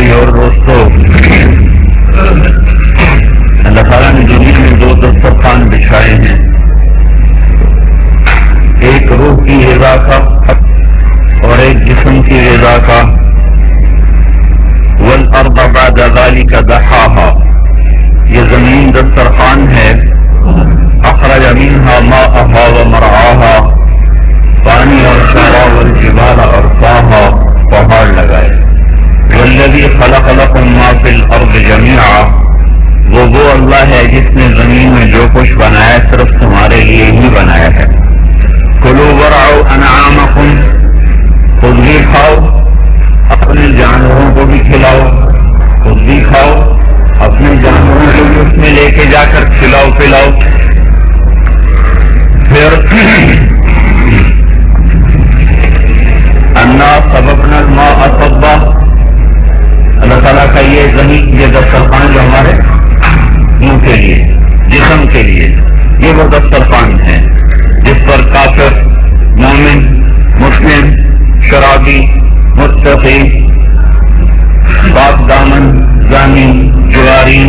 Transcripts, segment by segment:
بھائی اور دوستو، اللہ تعالیٰ نے دنیا میں دو دسترخوان بچھائے ہیں، ایک روح کی غذا کا اور ایک جسم کی غذا کا۔ والارض بعد ذلك دحاها، یہ زمین دسترخوان ہے۔ اخرج منها ماءها ومرعاها، پانی اور چارہ، والجبال ارساها، پہاڑ لگائے۔ والذی خلق لكم ما فی الارض جميعا، وہ اللہ ہے جس نے زمین میں جو کچھ بنایا صرف تمہارے لیے ہی بنایا ہے۔ کلوا ورعوا انعامکم، خود بھی کھاؤ، اپنے جانوروں کو بھی کھلاؤ، خود بھی کھاؤ، اپنے جانوروں کو بھی اس میں لے کے جا کر کھلاؤ پلاؤ۔ پھر انا صببنا الماء صبا، اللہ تعالیٰ کا یہ زمین، یہ دسترخوان جو ہمارے منہ کے لیے، جسم کے لیے، یہ وہ دسترخوان ہے جس پر کافر، مومن، مسلم، شرابی، متقی، پاک دامن، زانی، جواری،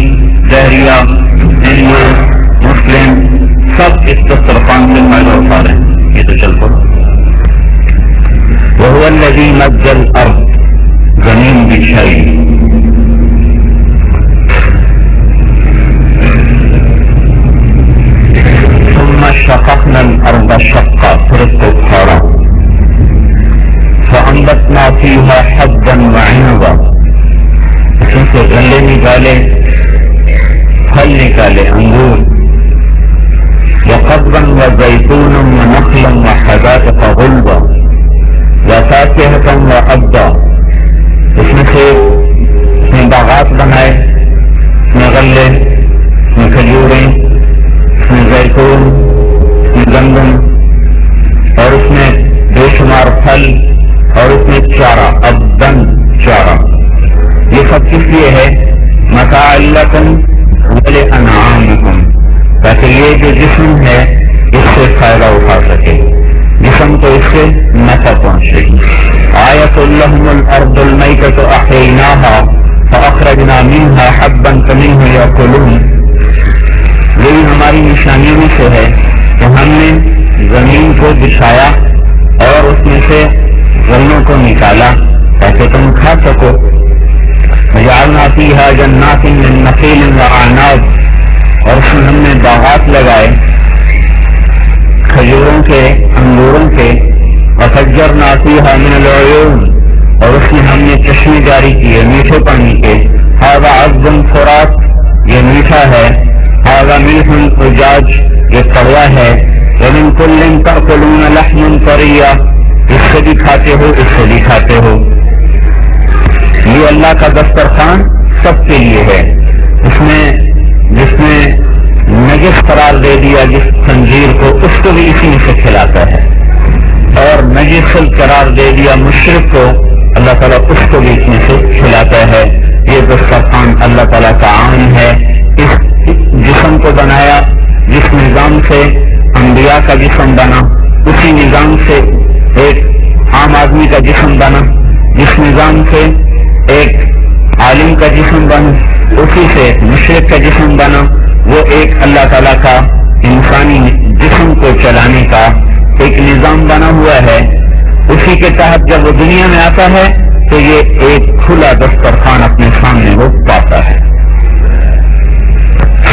دہریہ، ہندو، مسلم، سب اس دسترخوان سے فائدہ اٹھا رہے ہیں۔ یہ تو چل پڑو۔ وَهُوَ الَّذِي مَدَّ الْأَرْضَ، زمین بچھائی۔ ثُمَّ شَقَقْنَا الْأَرْضَ شَقًّا، پھر اس کو پھاڑا۔ فَأَنبَتْنَا فِيهَا حَبًّا وَعِنَبًا، اس میں سے غلے نکالے، پھل نکالے، انگور۔ وَقَضْبًا وَزَيْتُونًا وَنَخْلًا وَحَدَائِقَ غُلْبًا وَفَاكِهَةً وَأَبًّا، اس میں سے باغات بنائے، اس میں غلے، اس میں کھجوریں، اس میں زیتون، اس میں گندم، اور اس میں بے شمار پھل، اور اس میں چارہ، ابدن چارہ۔ یہ سب کس لیے ہے؟ متاعا لکم ولانعامکم، تاکہ یہ جو جسم ہے اس سے فائدہ اٹھا سکے، جسم کو اس سے نفع پہنچے۔ آیۃ لہم الارض المیتۃ احییناها فاخرجنا منها حبا فمنہ یأکلون، یہی ہماری نشانیوں میں سے ہے کہ ہم نے زمین کو بچھایا اور اس میں سے غلوں کو نکالا تاکہ تم کھا سکو۔ وجعلنا فیها جنات من نخیل وأعناب، اور اس میں ہم نے باغات لگائے کھجوروں کے، انگوروں کے۔ وفجرنا فیها من العیون، اور اس میں ہم نے چشمے جاری کیے میٹھے پانی کے۔ ھذا عذب فرات، یہ میٹھا ہے۔ ھذا ملح اجاج، یہ کڑوا ہے۔ ومن کل تأکلون لحما طریا، اس سے بھی کھاتے ہو، اس سے بھی کھاتے ہو۔ یہ اللہ کا دسترخوان سب کے لیے ہے۔ اس میں جس نے نجس قرار دے دیا جس خنزیر کو، اس کو بھی اسی میں سے کھلاتا ہے، اور نجس قرار دے دیا مشرک کو، اللہ تعالیٰ اس کو بھی اس میں سے کھلاتا ہے۔ یہ دسترخوان اللہ تعالیٰ کا عام ہے۔ اس جسم کو بنایا جس نظام سے انبیاء کا جسم بنا، اسی نظام سے ایک عام آدمی کا جسم بنا، جس نظام سے ایک عالم کا جسم بنا، اسی سے مشرک کا جسم بنا۔ وہ ایک اللہ تعالیٰ کا انسانی جسم کو چلانے کا ایک نظام بنا ہوا ہے۔ اسی کے تحت جب وہ دنیا میں آتا ہے تو یہ ایک کھلا دسترخوان اپنے سامنے وہ پاتا ہے۔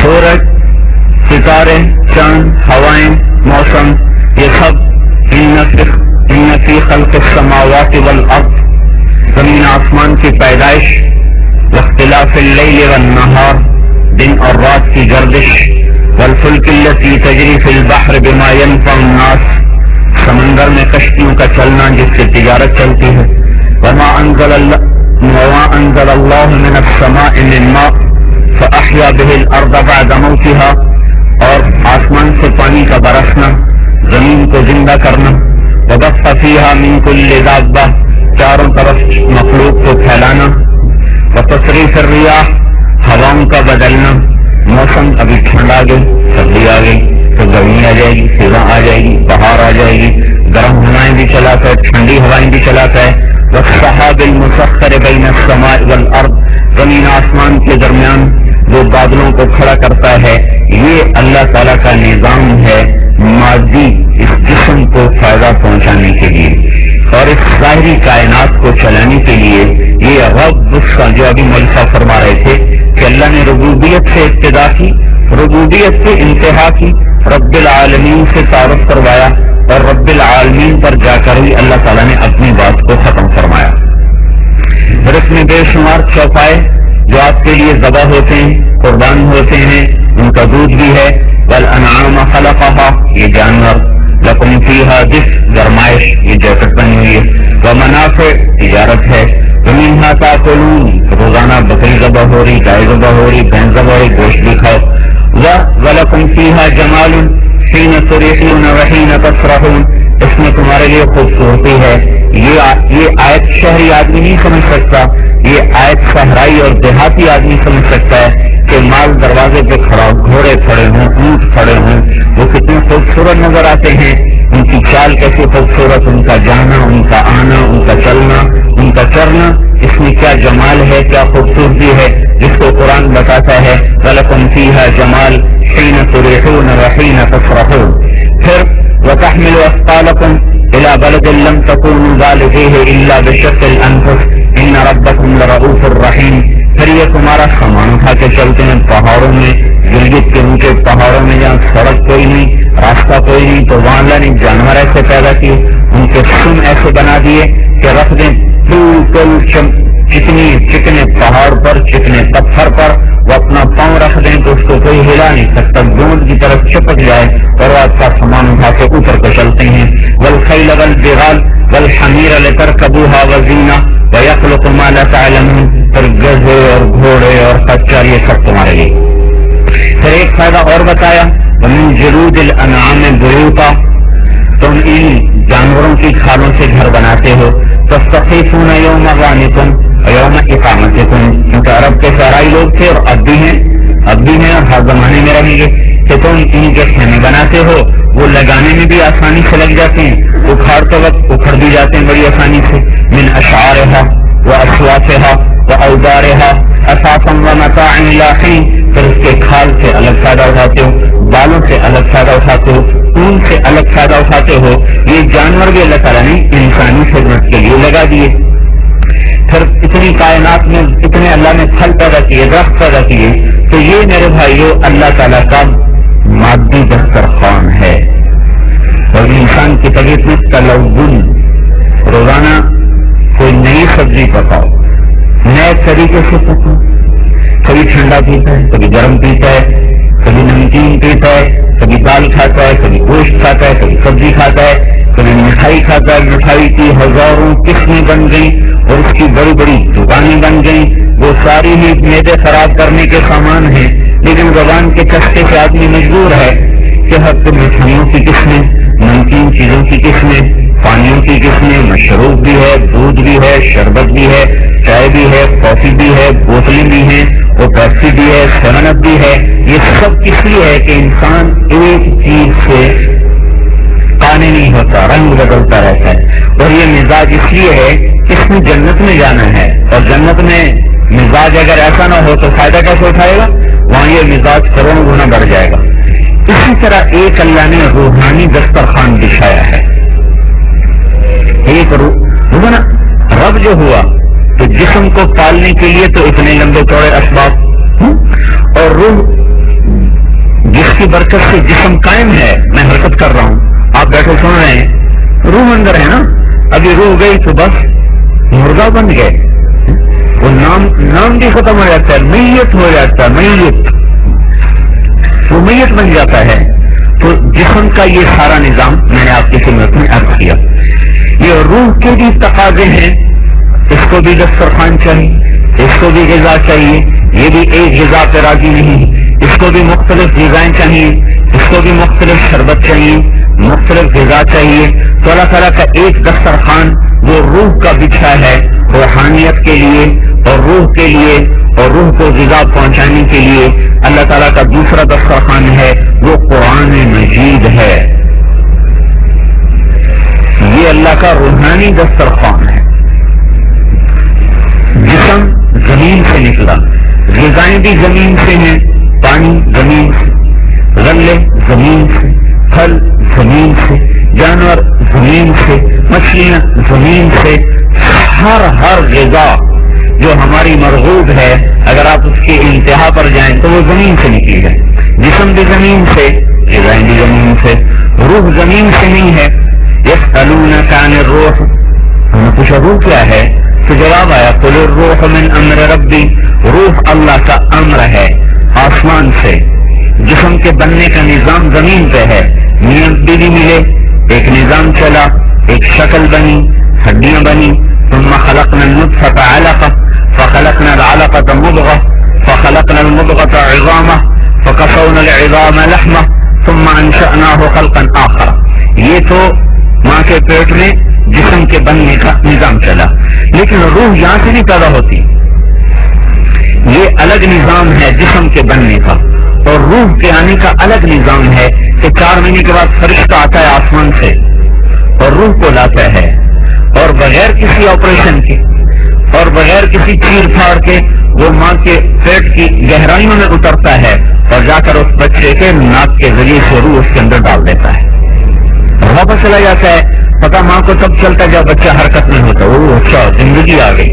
سورج، ستارے، چاند، ہوائیں، موسم، یہ سب ان فی خلق السماوات والارض، زمین آسمان کی پیدائش، واختلاف اللیل والنہار، دن اور رات کی گردش، والفلک التی تجری فی البحر بما ینفع الناس، سمندر میں کشتیوں کا چلنا جس سے تجارت چلتی ہے۔ وما انزل اللہ من السماء من ماء فاحیا بہ الارض بعد موتها، اور آسمان سے پانی کا برسنا، زمین کو زندہ کرنا۔ وبث فیہا من کل دابہ، چاروں طرف مخلوق کو پھیلانا۔ وتصریف الریاح، ہواؤں کا بدلنا، موسم ابھی ٹھنڈ آ گئی، سردی آ گئی، تو گرمی آ جائے گی، خزاں آ جائے گی، بہار آ جائے گی، گرم ہوائیں بھی چلاتا ہے، ٹھنڈی ہوائیں بھی چلاتا ہے۔ والسحاب المسخر بین السماء والارض، شہری کائنات کو چلانے کے لیے یہ رب اس کا جو ابھی ملفہ فرما رہے تھے کہ اللہ نے ربوبیت سے ابتدا کی، ربوبیت سے انتہا کی، رب العالمین سے تعارف کروایا اور رب العالمین پر جا کر ہی اللہ تعالیٰ نے اپنی بات کو ختم فرمایا۔ پھر اس میں بے شمار چوپائے جو آپ کے لیے ذبح ہوتے ہیں، قربان ہوتے ہیں، ان کا دودھ بھی ہے، والانعام خلقها یہ جانور، لکم فیہا دفء گرمائش یہ جیکٹ بنی ہوئی ہے، ومنافع تجارت ہے، ومنہا تاکلون روزانہ بکری ذبح ہو رہی، گائے ذبح ہو رہی، بھینس ذبح ہو رہی، گوشت بھی کھاؤ، وَلَكُمْ فِيهَا جَمَالٌ حِينَ تُرِيحُونَ وَحِينَ تَسْرَحُونَ اس میں تمہارے لیے خوبصورتی ہے۔ یہ آیت شہری آدمی نہیں سمجھ سکتا، یہ آیت صحرائی اور دیہاتی آدمی سمجھ سکتا ہے کہ مال دروازے پہ کھڑا، گھوڑے کھڑے ہوں، اونٹ کھڑے ہوں، وہ کتنے خوبصورت نظر آتے ہیں، ان کی چال کیسی خوبصورت، ان کا جانا، ان کا آنا، ان کا چلنا، ان کا چرنا، اس میں کیا جمال ہے، کیا خوبصورتی ہے، جس کو قرآن بتاتا ہے وَلَكُمْ فِيهَا جَمَالٌ حِينَ تُرِيحُونَ وَحِينَ تَسْرَحُونَ۔ پھر وَتَحْمِلُ أَثْقَالَكُمْ إِلَى بَلَدٍ لَمْ تَكُونُوا بَالِغِيهِ إِلَّا بِشِقِّ الْأَنفُسِ إِنَّ رَبَّكُمْ لَرَءُوفٌ رَحِيمٌ۔ پھر یہ تمہارا سامان اٹھا کے چلتے ہیں پہاڑوں میں، گلگت کے اونچے پہاڑوں میں جہاں سڑک کوئی نہیں، راستہ کوئی نہیں، تو وہاں اللہ نے جانور ایسے پیدا کیے، ان کے سم ایسے بنا دیے کہ رکھ دیں بالکل چکنے پہاڑ پر، چکنے پتھر پر، وہ اپنا پاؤں رکھ دیں تو اس کو کوئی ہلا نہیں سکتا، گوند کی طرف چپک جائے اور وہ آپ کا سامان اٹھا کے اوپر کو چلتے ہیں۔ وَالْخَيْلَ وَالْبِغَالَ وَالْحَمِيرَ لِتَرْكَبُوهَا وَزِينَةً وَيَخْلُقُ مَا لَا تَعْلَمُونَ۔ پھر گدھے اور گھوڑے اور خچر یہ سب تمہارے لیے۔ پھر ایک فائدہ اور بتایا وَمِن جُلُودِ الْأَنْعَامِ بُيُوتًا، تم ان جانوروں کی کھالوں سے گھر بناتے ہو، تَسْتَخِيفُونَ يَوْمَ غَانِكُمْ وَيَوْمَ إِقَامَتِكُمْ، کیونکہ عرب کے صحرائی لوگ تھے اور اب بھی ہیں اور ہر زمانے میں رہیں گے، کہ تم ان کے خیمے بناتے ہو، وہ لگانے میں بھی آسانی سے لگ جاتے ہیں، اکھاڑتے وقت اکھڑ بھی جاتے ہیں بڑی آسانی سے۔ من اشعارها واصوافها واوبارها اثاثا ومتاعا الى حين، پھر اس کے کھال سے الگ فائدہ اٹھاتے ہو، بالوں سے الگ فائدہ اٹھاتے ہو، اون سے الگ فائدہ اٹھاتے ہو، یہ جانور بھی اللہ تعالیٰ نے انسانی خدمت کے لیے لگا دیے۔ پھر اتنی کائنات میں اتنے اللہ نے پھل پیدا کیے، درخت پیدا کیے، تو یہ میرے بھائیو اللہ تعالیٰ کا مادی دسترخوان ہے۔ اور انسان کی طبیعت میں تلون، روزانہ کوئی نئی سبزی پکاؤ، نئے طریقے سے پکاؤ، کبھی ٹھنڈا پیتا ہے، کبھی گرم پیتا ہے، کبھی نمکین پیتا ہے، کبھی دال کھاتا ہے، کبھی گوشت کھاتا ہے، کبھی سبزی کھاتا ہے، کبھی مٹھائی کھاتا ہے۔ مٹھائی کی ہزاروں قسمیں بن گئی اور اس کی بڑی بڑی دکانیں بن گئیں، وہ ساری ہی معدے خراب کرنے کے سامان ہیں، لیکن زبان کے چسکے سے آدمی مجبور ہے کہ ہر مٹھائیوں کی قسمیں، نمکین چیزوں کی قسمیں، پانیوں کی قسمیں، مشروب بھی ہے، دودھ بھی ہے، شربت بھی ہے، چائے بھی ہے، کافی بھی ہے، بوتلیں بھی ہیں، اور پیپسی بھی ہے، 7 اپ بھی ہے۔ یہ سب اس لیے ہے کہ انسان ایک چیز سے قانع نہیں ہوتا، رنگ بدلتا رہتا ہے، اور یہ مزاج اس لیے ہے کہ اس میں جنت میں جانا ہے، اور جنت میں مزاج اگر ایسا نہ ہو تو فائدہ کیسے اٹھائے گا؟ وہاں یہ مزاج کروڑوں گنا بڑھ جائے گا۔ اسی طرح ایک اللہ نے روحانی دسترخوان بچھایا ہے۔ ایک روح نا، رب جو ہوا تو جسم کو پالنے کے لیے تو اتنے لمبے چوڑے اسباب، اور روح جس کی برکت سے جسم قائم ہے، میں حرکت کر رہا ہوں، آپ بیٹھے سن رہے ہیں، روح اندر ہے نا، ابھی روح گئی تو بس مردہ بن گئے، وہ نام بھی ختم ہو جاتا ہے، میت ہو جاتا ہے، میت، وہ میت بن جاتا ہے۔ تو جسم کا یہ سارا نظام میں نے آپ کی خدمت میں عرض کیا۔ یہ روح کے بھی تقاضے ہیں، اس کو بھی دسترخوان چاہیے، اس کو بھی غذا چاہیے، یہ بھی ایک غذا پہ راضی نہیں، اس کو بھی مختلف غذائیں چاہیے، اس کو بھی مختلف شربت چاہیے، مختلف غذا چاہیے۔ تو اللہ تعالیٰ کا ایک دسترخوان وہ روح کا بچھا ہے، روحانیت کے لیے اور روح کے لیے، اور روح کو غذا پہنچانے کے لیے اللہ تعالیٰ کا دوسرا دسترخوان ہے، وہ قرآن مجید ہے۔ یہ اللہ کا روحانی دسترخوان ہے۔ جسم زمین سے نکلا، غذائیں بھی زمین سے ہیں، پانی زمین سے، غلے زمین سے، پھل زمین سے، جانور زمین سے، مچھلیاں زمین سے، ہر غذا جو ہماری مرغوب ہے، اگر آپ اس کے انتہا پر جائیں تو وہ زمین سے نکلی ہے. جسم بھی زمین سے، غذائیں بھی زمین سے، روح زمین سے نہیں ہے. یسألونک عن الروح، ہم نے پوچھا روح کیا ہے؟ تو جواب آیا قل الروح من امر ربی، روح اللہ کا امر ہے آسمان سے. جسم کے بننے کا نظام زمین پہ ہے، میاں بیوی ملے، ایک نظام چلا، ایک شکل بنی، ہڈیاں بنی. ثم خلقنا النطفة علقة فخلقنا العلقة مضغة فخلقنا المضغة عظاما فكسونا العظام لحمة ثم انشأناه خلقا آخر. یہ تو ماں کے پیٹ میں جسم کے بننے کا نظام چلا، لیکن روح یہاں سے نہیں پیدا ہوتی. یہ الگ نظام ہے جسم کے بننے کا، اور روح کے آنے کا الگ نظام ہے کہ 4 مہینے کے بعد فرشتہ آتا ہے آسمان سے اور روح کو لاتا ہے، اور بغیر کسی آپریشن کے اور بغیر کسی چیر پھاڑ کے وہ ماں کے پیٹ کی گہرائیوں میں اترتا ہے اور جا کر اس بچے کے ناک کے ذریعے سے روح اس کے اندر ڈال دیتا ہے اور واپس چلا جاتا ہے. پتا ماں کو تب چلتا جب بچہ حرکت نہیں ہوتا، وہ اچھا زندگی آ گئی.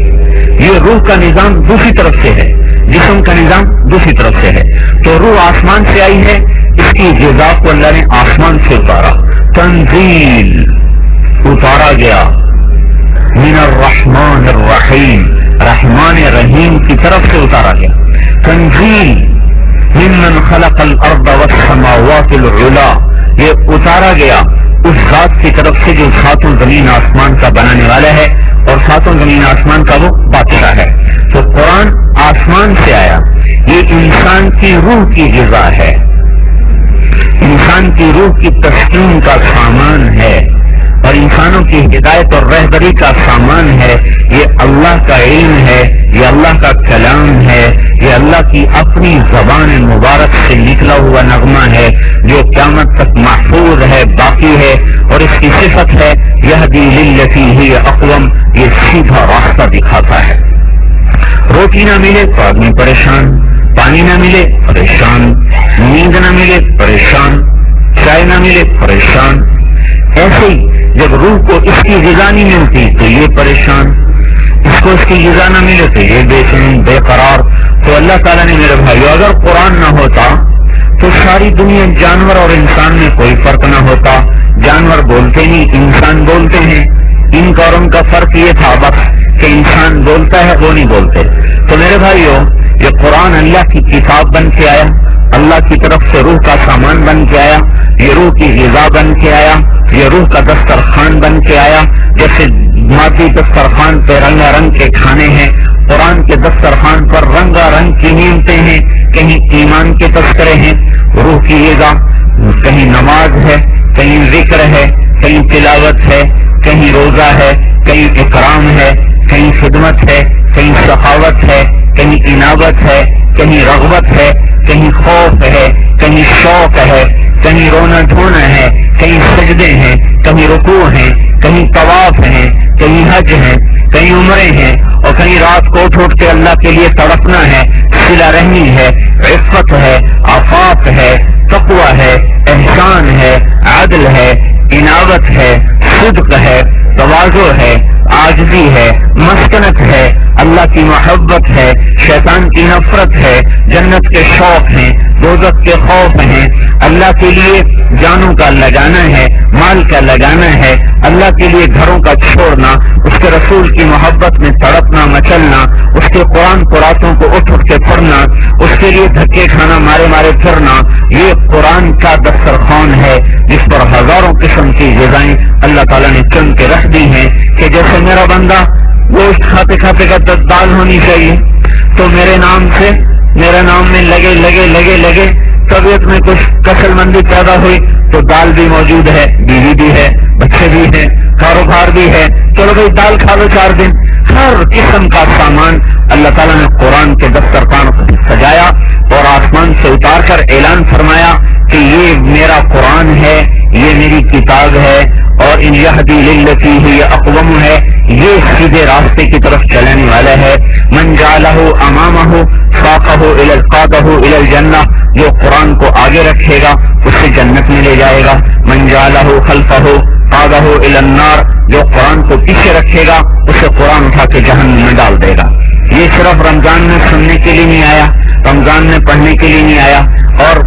یہ روح کا نظام دوسری طرف سے ہے، جسم کا نظام دوسری طرف سے ہے. تو روح آسمان سے آئی ہے، اس کی غذا کو اللہ نے آسمان سے اتارا. تنزیل اتارا گیا من الرحمن الرحیم، رحمان رحیم کی طرف سے اتارا گیا. تنزیل ممن خلق الارض والسماوات العلا، یہ اتارا گیا اس ذات کی طرف سے جو ساتوں زمین آسمان کا بنانے والا ہے اور ساتوں زمین آسمان کا وہ بادشاہ ہے. تو قرآن آسمان سے آیا، یہ انسان کی روح کی غذا ہے، انسان کی روح کی تسکین کا سامان ہے اور انسانوں کی ہدایت اور رہبری کا سامان ہے. یہ اللہ کا علم ہے، یہ اللہ کا کلام ہے، یہ اللہ کی اپنی زبان مبارک سے نکلا ہوا نغمہ ہے جو قیامت تک محفوظ ہے، باقی ہے. اور اس کی صفت ہے یہدی للتی ہی اقوم، یہ سیدھا راستہ دکھاتا ہے. روٹی نہ ملے تو آدمی پریشان، پانی نہ ملے پریشان، نیند نہ ملے پریشان، چائے نہ ملے پریشان. ایسے ہی جب روح کو اس کی غذا نہیں ملتی تو یہ پریشان، اس کو اس کی غذا نہ ملے تو یہ بے چین بے قرار. تو اللہ تعالیٰ نے میرے بھائی اگر قرآن نہ ہوتا تو ساری دنیا جانور اور انسان میں کوئی فرق نہ ہوتا. جانور بولتے نہیں، انسان بولتے ہیں. ان کا اور ان کا فرق یہ تھا بس کہ انسان بولتا ہے، وہ نہیں بولتے. تو میرے بھائیوں، یہ قرآن اللہ کی کتاب بن کے آیا، اللہ کی طرف سے روح کا سامان بن کے آیا، یہ روح کی غذا بن کے آیا، یہ روح کا دسترخوان بن کے آیا. جیسے مادی دسترخوان پہ رنگا رنگ کے کھانے ہیں، قرآن کے دسترخوان پر رنگا رنگ کی نعمتیں ہیں. کہیں ایمان کے تذکرے ہیں، روح کی غذا، کہیں نماز ہے، کہیں ذکر ہے، کہیں تلاوت ہے، کہیں روزہ ہے، کہیں اکرام ہے، کہیں خدمت ہے، کہیں سخاوت ہے، کہیں انابت ہے، کہیں رغبت ہے، کہیں خوف ہے، کہیں شوق ہے، کہیں رونا دھونا ہے، کہیں سجدے ہیں، کہیں رکوع ہیں، کہیں طواف ہیں، کہیں حج ہیں، کہیں عمرے ہیں، اور کہیں رات کو اٹھ کے اللہ کے لیے تڑپنا ہے. صلہ رحمی ہے، عفت ہے، عفاف ہے، تقویٰ ہے، احسان ہے، عدل ہے، انابت ہے، صدق ہے، تواضع ہے، عاجزی ہے، مسکنت ہے، اللہ کی محبت ہے، شیطان کی نفرت ہے، جنت کے شوق ہیں، دوزخ کے خوف ہیں، اللہ کے لیے جانوں کا لگانا ہے، مال کا لگانا ہے، اللہ کے لیے گھروں کا چھوڑنا، اس کے رسول کی محبت میں تڑپنا مچلنا، اس کے قرآن قراتوں کو اٹھ کے پڑھنا، اس کے لیے دھکے کھانا، مارے مارے پھرنا. یہ قرآن کا دسترخوان ہے جس پر ہزاروں قسم کی غذائیں اللہ تعالیٰ نے چن کے رکھ دی ہیں کہ جیسے میرا بندہ گوشت کھاتے کھاتے کا دال ہونی چاہیے، تو میرے نام سے، میرے نام میں لگے لگے لگے لگے طبیعت میں کچھ کسل مندی پیدا ہوئی تو دال بھی موجود ہے، بیوی بھی ہے، بچے بھی ہیں، کاروبار بھی ہے، چلو بھائی دال کھا لو 4 دن. ہر قسم کا سامان اللہ تعالیٰ نے قرآن کے دسترخوان کو سجایا اور آسمان سے اتار کر اعلان فرمایا کہ یہ میرا قرآن ہے، یہ میری کتاب ہے، اور ان یہدی للتی ہی اقوم ہے، یہ سیدھے راستے کی طرف چلانے والا ہے. من جعلہ امامہ ساقہ قادہ الی الجنہ، جو قرآن کو آگے رکھے گا اسے جنت میں لے جائے گا. من جعلہ خلفہ ذهبه الى النار، جو قرآن کو پیچھے رکھے گا اسے قرآن اٹھا کے جہنم میں ڈال دے گا۔ یہ صرف رمضان میں سننے کے لیے نہیں آیا، رمضان میں پڑھنے کے لیے نہیں آیا، اور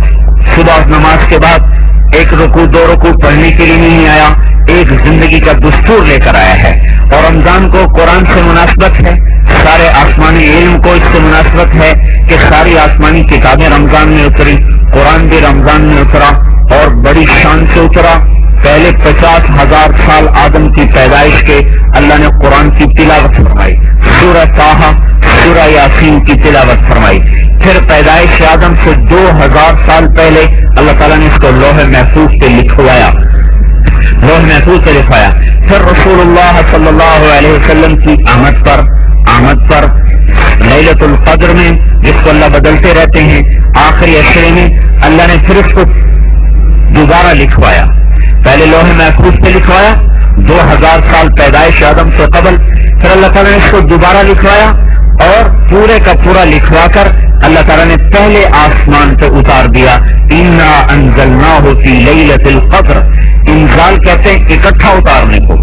صبح نماز کے بعد ایک رکوع دو رکوع پڑھنے کے لیے نہیں آیا، ایک زندگی کا دستور لے کر آیا ہے۔ اور رمضان کو قرآن سے مناسبت ہے، سارے آسمانی علم کو اس سے مناسبت ہے کہ ساری آسمانی کتابیں رمضان میں اتری، قرآن بھی رمضان میں اترا اور بڑی شان سے اترا۔ پہلے 50,000 سال آدم کی پیدائش کے اللہ نے قرآن کی تلاوت فرمائی، سورہ طٰہٰ، سورہ یاسین کی تلاوت فرمائی۔ پھر پیدائش آدم سے 2000 سال پہلے اللہ تعالیٰ نے اس کو لوح محفوظ پہ لکھوایا، لوح محفوظ پہ لکھوایا۔ پھر رسول اللہ صلی اللہ علیہ وسلم کی آمد پر لیلۃ القدر میں، جس کو اللہ بدلتے رہتے ہیں، آخری عشرے میں اللہ نے پھر اس کو دوبارہ لکھوایا۔ پہلے لوح محفوظ پہ لکھوایا 2000 سال پیدائش آدم سے قبل، پھر اللہ تعالیٰ نے اس کو دوبارہ لکھوایا اور پورے کا پورا لکھوا کر اللہ تعالیٰ نے پہلے آسمان پہ اتار دیا۔ انا انزلناہ فی لیلۃ القدر، انزال کہتے ہیں اکٹھا اتارنے کو،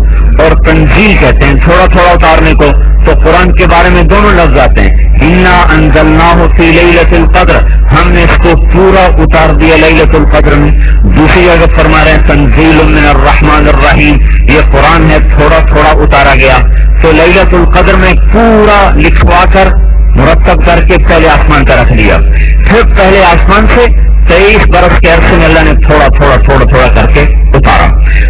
اور تنزیل کہتے ہیں تھوڑا تھوڑا اتارنے کو، تو قرآن کے بارے میں دونوں لفظ آتے ہیں۔ انا انزلناہ فی لیلۃ القدر، ہم نے اس کو پورا اتار دیا لیلۃ القدر میں۔ دوسری جگہ فرما رہے ہیں تنزیل من الرحمن الرحیم، یہ قرآن ہے تھوڑا تھوڑا اتارا گیا۔ تو لیلۃ القدر میں پورا لکھوا کر مرتب کر کے پہلے آسمان کا رکھ دیا، پھر پہلے آسمان سے 23 برس کے عرصے میں اللہ نے تھوڑا تھوڑا کر کے اتارا۔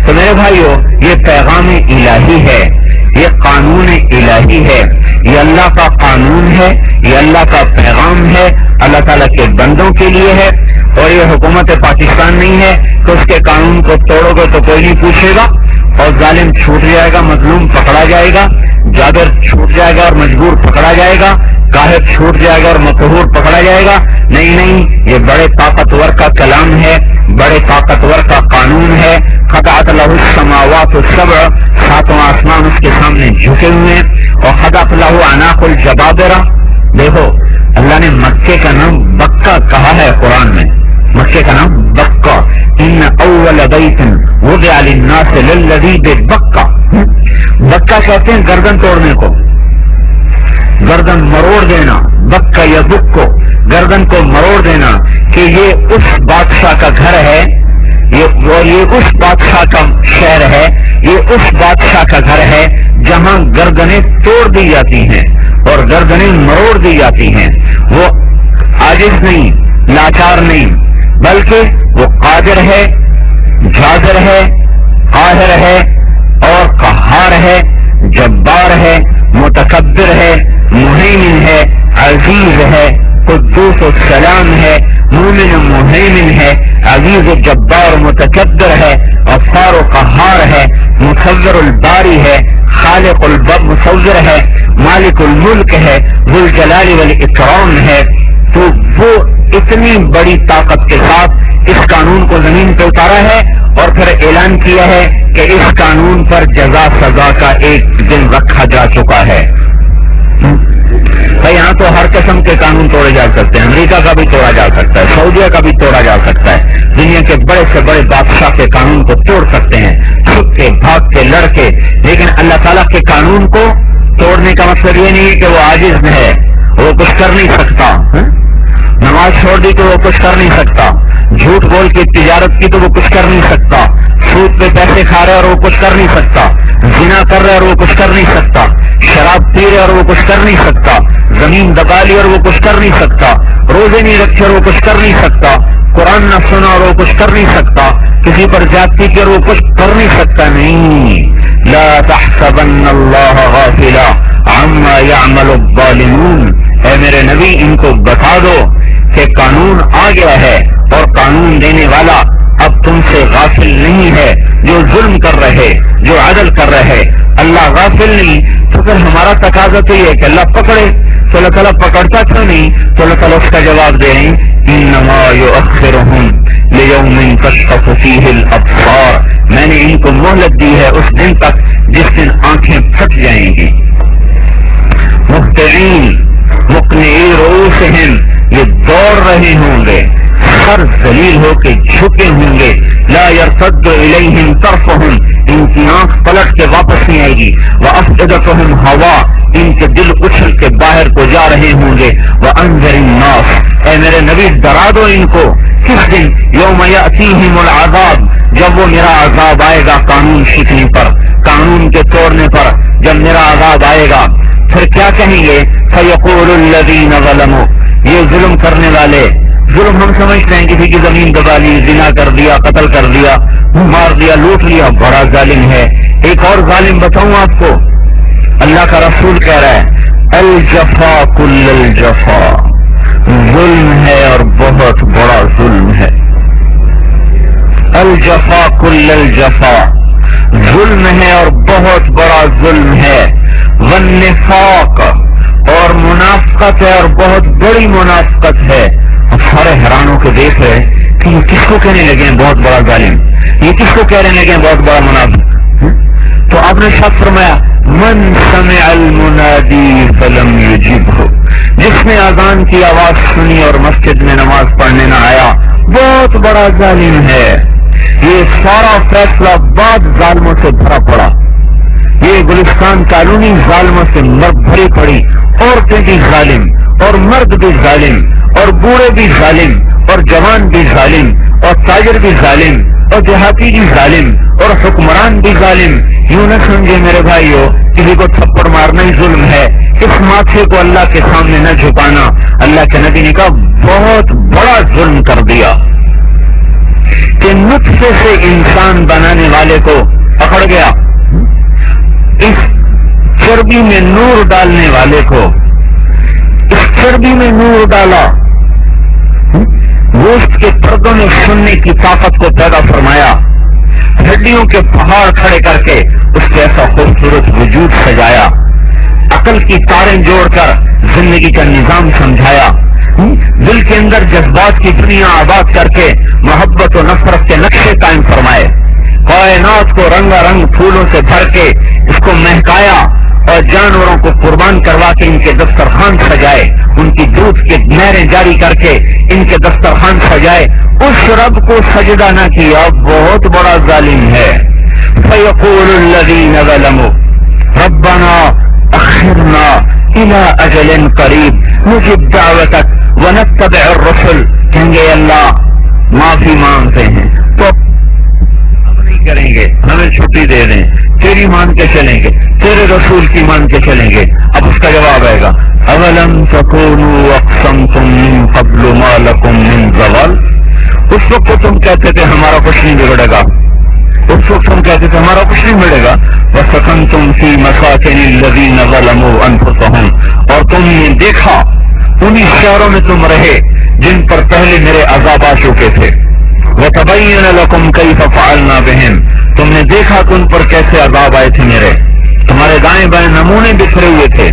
تو میرے بھائیو، یہ پیغام الہی ہے، یہ قانون الہی ہے، یہ اللہ کا قانون ہے، یہ اللہ کا پیغام ہے، اللہ تعالیٰ کے بندوں کے لیے ہے۔ اور یہ حکومت پاکستان نہیں ہے کہ اس کے قانون کو توڑو گے تو کوئی نہیں پوچھے گا اور ظالم چھوٹ جائے گا، مظلوم پکڑا جائے گا، جابر چھوٹ جائے گا اور مجبور پکڑا جائے گا، قاہر چھوٹ جائے گا اور مقہور پکڑا جائے گا۔ نہیں، یہ بڑے طاقتور کا کلام ہے، بڑے طاقتور کا قانون ہے۔ خضعت لہ السماوات السبع، ساتوں آسمان اس کے سامنے جھکے ہوئے ہیں، اور خضعت لہ اعناق الجبابرہ۔ دیکھو اللہ نے مکے کا نام بکہ کہا ہے قرآن میں، مکے کا نام بکہ، ان اول بیت وضع للناس للذی ببکہ۔ بکہ کہتے ہیں گردن توڑنے کو، گردن مروڑ دینا، بکہ یا بکو، گردن کو مروڑ دینا، کہ یہ اس بادشاہ کا گھر ہے، یہ اس بادشاہ کا شہر ہے، یہ اس بادشاہ کا گھر ہے جہاں گردنیں توڑ دی جاتی ہیں اور گردنیں مروڑ دی جاتی ہیں۔ وہ عاجز نہیں، لاچار نہیں، بلکہ وہ قادر ہے، جابر ہے، قاہر ہے اور قہار ہے، جبار ہے، متکبر ہے، مہیمن ہے، عزیز ہے، قدوس السلام ہے، مومن مہیمن ہے، عزیز و جبار متکبر ہے، غفار و قہار ہے، مصور الباری ہے، خالق مصور ہے، مالک الملک ہے، ذو الجلال والاکرام ہے۔ تو وہ اتنی بڑی طاقت کے ساتھ اس قانون کو زمین پہ اتارا ہے اور پھر اعلان کیا ہے کہ اس قانون پر جزا سزا کا ایک دن رکھا جا چکا ہے۔ بھائی یہاں تو ہر قسم کے قانون توڑے جا سکتے ہیں، امریکہ کا بھی توڑا جا سکتا ہے، سعودیہ کا بھی توڑا جا سکتا ہے، دنیا کے بڑے سے بڑے بادشاہ کے قانون کو توڑ سکتے ہیں، چھپ کے، بھاگ کے، لڑ کے، لیکن اللہ تعالیٰ کے قانون کو توڑنے کا مطلب یہ نہیں ہے کہ وہ عاجز ہے، وہ کچھ کر نہیں سکتا۔ نماز چھوڑ دی تو وہ کچھ کر نہیں سکتا، جھوٹ بول کے تجارت کی تو وہ کچھ کر نہیں سکتا، سود پہ پیسے کھا رہے اور وہ کچھ کر نہیں سکتا، زنا کر رہے اور وہ کچھ کر نہیں سکتا، شراب پی رہے اور وہ کچھ کر نہیں سکتا، زمین دبا لی اور وہ کچھ کر نہیں سکتا، روزے نہیں رکھے اور وہ کچھ کر نہیں سکتا، قرآن نہ سنا اور وہ کچھ کر نہیں سکتا، کسی پر زیادتی کی اور وہ کچھ کر نہیں سکتا۔ نہیں، لا تحسبن اللہ غافلا عما يعمل الظالمون، اے میرے نبی ان کو بتا دو کہ قانون آ گیا ہے اور قانون دینے والا اب تم سے غافل نہیں ہے۔ جو ظلم کر رہے، جو عدل کر رہے، اللہ غافل نہیں، تو پھر ہمارا تقاضا تو یہ ہے کہ اللہ پکڑے، تو اللہ تعالیٰ پکڑتا کیوں نہیں؟ تو اللہ تعالیٰ اس کا جواب دے رہے ہیں، انما یؤخرہم لیوم تشخص فیہ الابصار، میں نے ان کو مہلت دی ہے اس دن تک جس دن آنکھیں پھٹ جائیں گی۔ مہطعین مقنعی رؤوسہم، یہ دوڑ رہے ہوں گے، سر ذلیل ہو کے جھکے ہوں گے، لا یرتد الیہم طرفہم، ان کی آنکھ پلٹ کے واپس نہیں آئے گی. وَأَفْئِدَتُهُمْ هَوَىٰ ان کے دل اچھل کے باہر کو جا رہے ہوں گے. وَأَنذِرِ النَّاسَ اے میرے نبی ڈرا دو ان کو. کس دن؟ یوم یأتیہم العذاب جب وہ میرا عذاب آئے گا قانون شکنی پر، قانون کے توڑنے پر. جب میرا عذاب آئے گا پھر کیا کہیں گے؟ فَيَقُولُ الَّذِينَ ظَلَمُوا یہ ظلم کرنے والے. ظلم ہم سمجھتے ہیں کسی کی زمین دبا لی، زنا کر دیا، قتل کر دیا، مار دیا، لوٹ لیا، بڑا ظالم ہے. ایک اور ظالم بتاؤں آپ کو، اللہ کا رسول کہہ رہا ہے الجفا کل الجفا، ظلم ہے اور بہت بڑا ظلم ہے. الجفا کل الجفا ظلم ہے اور بہت بڑا ظلم ہے. والنفاق اور منافقت ہے اور بہت بڑی منافقت ہے. اب سارے حیران ہو کے دیکھ رہے کہ یہ کس کو کہنے لگے ہیں بہت بڑا ظالم، یہ کس کو کہنے لگے ہیں بہت بڑا منافق. تو آپ نے شاید فرمایا من سمع المنادی فلم یجبہ، جس نے اذان کی آواز سنی اور مسجد میں نماز پڑھنے نہ آیا بہت بڑا ظالم ہے. یہ سارا فیصلہ بعد ظالموں سے بھرا پڑا. یہ گلستان کالونی ظالموں سے بھری پڑی. عورتیں بھی ظالم اور مرد بھی ظالم اور بوڑھے بھی ظالم اور جوان بھی ظالم اور تاجر بھی ظالم اور دیہاتی بھی ظالم اور حکمران بھی ظالم. یوں نہ سمجھے میرے بھائیو کسی کو تھپڑ مارنا ہی ظلم ہے. اس ماتھے کو اللہ کے سامنے نہ جھکانا. اللہ کے نبی نے کہا بہت بڑا ظلم کر دیا کہ نطفے سے انسان بنانے والے کو پکڑ گیا، اس چربی میں نور ڈالنے والے کو، اس چربی میں نور ڈالا، گوشت کے پردوں میں سننے کی طاقت کو پیدا فرمایا، ہڈیوں کے پہاڑ کھڑے کر کے اس کے ایسا خوبصورت وجود سجایا، عقل کی تاریں جوڑ کر زندگی کا نظام سمجھایا، دل کے اندر جذبات کی دنیا آباد کر کے محبت و نفرت کے نقشے قائم فرمائے، کائنات کو رنگا رنگ پھولوں سے بھر کے اس کو مہکایا اور جانوروں کو قربان کروا کے ان کے دسترخوان سجائے، ان کی دودھ کے نہریں جاری کر کے ان کے دسترخوان سجائے. اس رب کو سجدہ نہ کیا بہت بڑا ظالم ہے. فَيَقُولُ الَّذِينَ ظَلَمُوا رَبَّنَا أَخِّرْنَا إِلَىٰ أَجَلٍ قَرِيبٍ نُجِبْ دَعْوَتَكَ وَنَتَّبِعِ الرُّسُلَ کہیں گے اللہ معافی مانگتے ہیں تو اب نہیں کریں گے، ہمیں چھٹی دے دیں، تیری مان کے چلیں گے، تیرے رسول کی مان کے چلیں گے. اب اس کا جواب آئے گا اَوَلَمْ تَكُونُوا أَقْسَمْتُم مِّن قَبْلُ مَا لَكُم مِّن زَوَالٍ اس وقت تم کہتے تھے ہمارا کچھ نہیں بگڑے گا، اس وقت تم کہتے تھے ہمارا کچھ نہیں ملے گا. وَسَكَنْتُمْ فِي مَسَاكِنِ الَّذِينَ ظَلَمُوا أَنفُسَهُمْ اور تم نے دیکھا انہی شہروں میں تم رہے جن پر پہلے میرے عذاب آ چکے تھے. وَتَبَيَّنَ لَكُمْ كَيْفَ فَعَلْنَا بِهِمْ تم نے دیکھا کہ ان پر کیسے عذاب آئے تھے میرے، تمہارے دائیں بائیں نمونے بکھرے ہوئے تھے.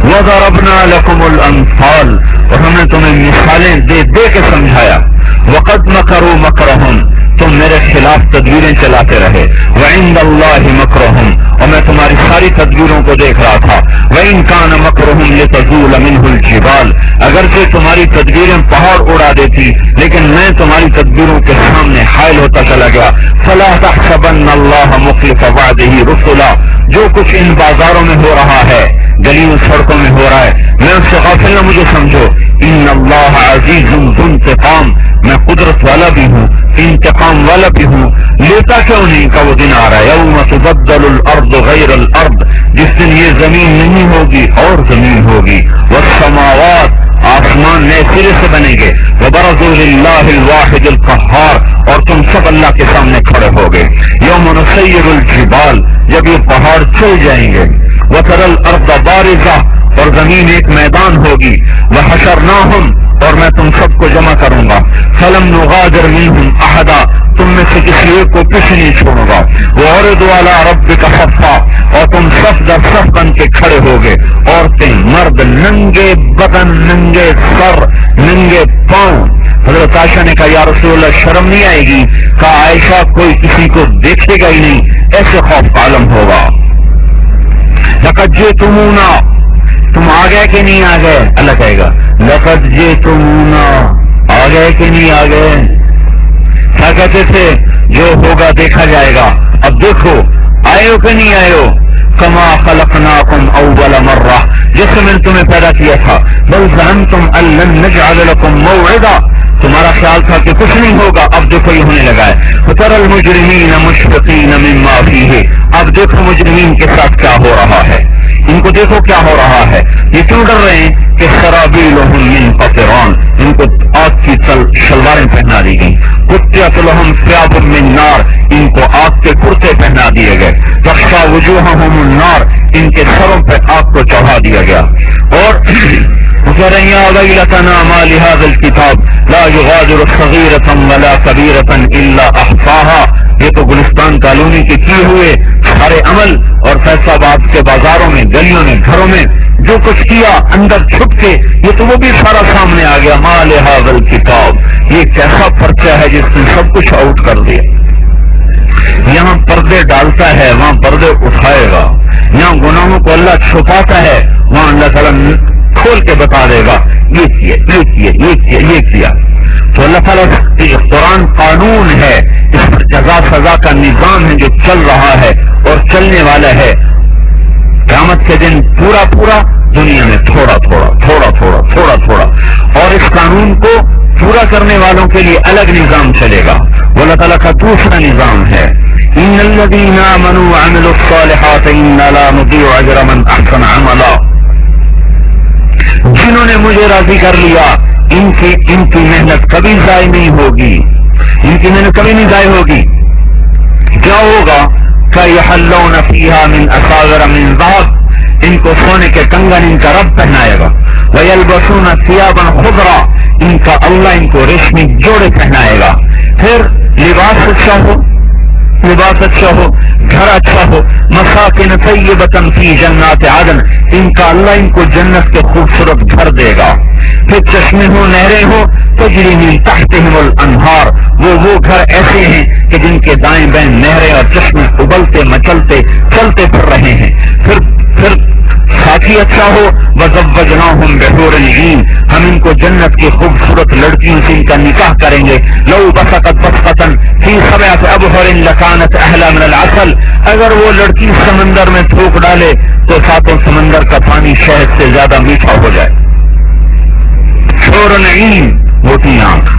وَضَرَبْنَا لَكُمُ الْأَمْثَالَ اور ہم نے تمہیں مثالیں دے دے کے سمجھایا. وَقَدْ مَكَرُوا مَكْرَهُمْ تم میرے خلاف تدبیریں چلاتے رہے. وَعِندَ اللَّهِ مَكْرُهُمْ اور میں تمہاری ساری تدبیروں کو دیکھ رہا تھا. وَإِن كَانَ مَكْرُهُمْ لِتَزُولَ مِنْهُ الْجِبَالُ اگرچہ تمہاری تدبیریں پہاڑ اڑا دیتی لیکن میں تمہاری تدبیروں کے سامنے حائل ہوتا چلا گیا. فَلَا تَحْسَبَنَّ اللَّهَ مُخْلِفَ وَعْدِهِ رُسُلَهُ جو کچھ ان بازاروں میں ہو رہا ہے، گلیوں سڑکوں میں ہو رہا ہے، میں اس سے غافل نہ مجھے سمجھو. ان اللہ عزیز ذو انتقام میں قدرت والا بھی ہوں، انتقام والا بھی ہوں. لیتا کیوں نہیں کا وہ دن آ رہا ہے یوم تبدل الارض غیر الارض جس دن یہ زمین نہیں ہوگی اور زمین ہوگی. والسماوات آسمان نئے سرے سے بنیں گے. وبرزوا للہ الواحد القہار اور تم سب اللہ کے سامنے کھڑے ہوگے. یوم نسیر الجبال جب یہ پہاڑ چل جائیں گے. وتری الارض بارزہ اور زمین ایک میدان ہوگی. وحشرناہم اور میں تم سب کو جمع کروں گا. فلم نغادر منہم احدا تم میں سے کسی ایک کو پیچھے نہیں چھوڑوں گا. وعرضوا علی ربک صفا اور تم صف در صف بن کے کھڑے ہوگے. عورتیں مرد ننگے بدن ننگے سر ننگے پاؤں. حضرت عائشہ نے کہا یا رسول اللہ شرم نہیں آئے گی؟ کہا عائشہ کوئی کسی کو دیکھے گا ہی نہیں، ایسے خوف کا عالم ہوگا. لقد جئتمونا تم آ گئے کہ نہیں آ گئے؟ اللہ کہے گا لقد جئتمونا آ گئے کہ نہیں آ گئے؟ کیا کہتے تھے؟ جو ہوگا دیکھا جائے گا. اب دیکھو آئے ہو کہ نہیں آئے ہو. کما خلقناکم اول مرہ, جس میں تمہیں پیدا کیا تھا. بل ظننتم ان لن نجعل لکم موعدا, تمہارا خیال تھا کہ کچھ نہیں ہوگا, اب دیکھو یہ ہونے لگا ہے. وتری المجرمین مشفقین مما فیہ, اب دیکھو مجرمین کے ساتھ کیا ہو رہا ہے, ان کو دیکھو کیا ہو رہا ہے. یہ کیوں ڈر رہے ہیں کہ سرابیلہم من قطران, ان کو آگ کی شلواریں پہنا دی گئی. قطعت لہم ثیاب من نار, ان کو آگ کے کرتے پہنا دیے گئے. تغشی وجوہہم النار, ان کے سروں پہ آگ کو چڑھا دیا گیا. اور کہہ رہے ہیں یا ویلتنا ما لہذا الکتاب لا یغادر صغیرۃ ولا کبیرۃ الا احصاها. یہ تو گلستان کالونی کے کیے ہوئے سارے عمل اور فیصل آباد کے بازاروں میں, گلیوں میں, گھروں میں جو کچھ کیا اندر چھپ کے, یہ تو وہ بھی سارا سامنے آ گیا. ما لہذا الکتاب, یہ کیسا پرچہ ہے جس نے سب کچھ آؤٹ کر دیا. یہاں پردے ڈالتا ہے, وہاں پردے اٹھائے گا. یہاں گناہوں کو اللہ چھپاتا ہے, وہاں اللہ تعالیٰ کھول کے بتا دے گا یہ کیا, یہ کیا, یہ کیا, یہ کیا. تو اللہ تعالیٰ قرآن قانون ہے, اس پر جزا سزا کا نظام ہے جو چل رہا ہے اور چلنے والا ہے. قیامت کے دن پورا پورا, دنیا میں تھوڑا تھوڑا تھوڑا تھوڑا تھوڑا تھوڑا, اور اس قانون کو پورا کرنے والوں کے لیے الگ نظام چلے گا. وہ اللہ تعالیٰ کا دوسرا نظام ہے. ان الذین آمنوا وعملوا الصالحات انا لا نضيع اجر من احسن عملا, جنہوں نے مجھے راضی کر لیا ان کی محنت کبھی ضائع نہیں ہوگی, ان کی محنت کبھی نہیں ضائع ہوگی. کیا ہوگا؟ فَيَحَلُّونَ فِيهَا مِنْ أَسَاوِرَ مِنْ ذَهَبٍ, ان کو سونے کے کنگن ان کا رب پہنائے گا. وَيَلْبَسُونَ ثِيَابًا خُضْرًا, ان کا اللہ ان کو ریشمی جوڑے پہنائے گا. پھر لباس اچھا ہو, لباس اچھا ہو, گھر اچھا ہو. مساکن طیبۃ فی جنات عدن, ان کا اللہ ان کو جنت کے خوبصورت گھر دے گا. پھر چشمے ہو, نہریں ہو, تجری من تحتہم الانہار, وہ گھر ایسے ہیں کہ جن کے دائیں بائیں نہریں اور چشمے ابلتے مچلتے چلتے پھر رہے ہیں. پھر ساتھی اچھا ہو. وزوجناہم بحور عین, ہم ان کو جنت کی خوبصورت لڑکیوں سے ان کا نکاح کریں گے. لو بسقت بسقۃ فی سبعۃ ابحر لکانت احلی من العسل, اگر وہ لڑکی سمندر میں تھوک ڈالے تو ساتوں سمندر کا پانی شہد سے زیادہ میٹھا ہو جائے. حور عین, موٹی آنکھ.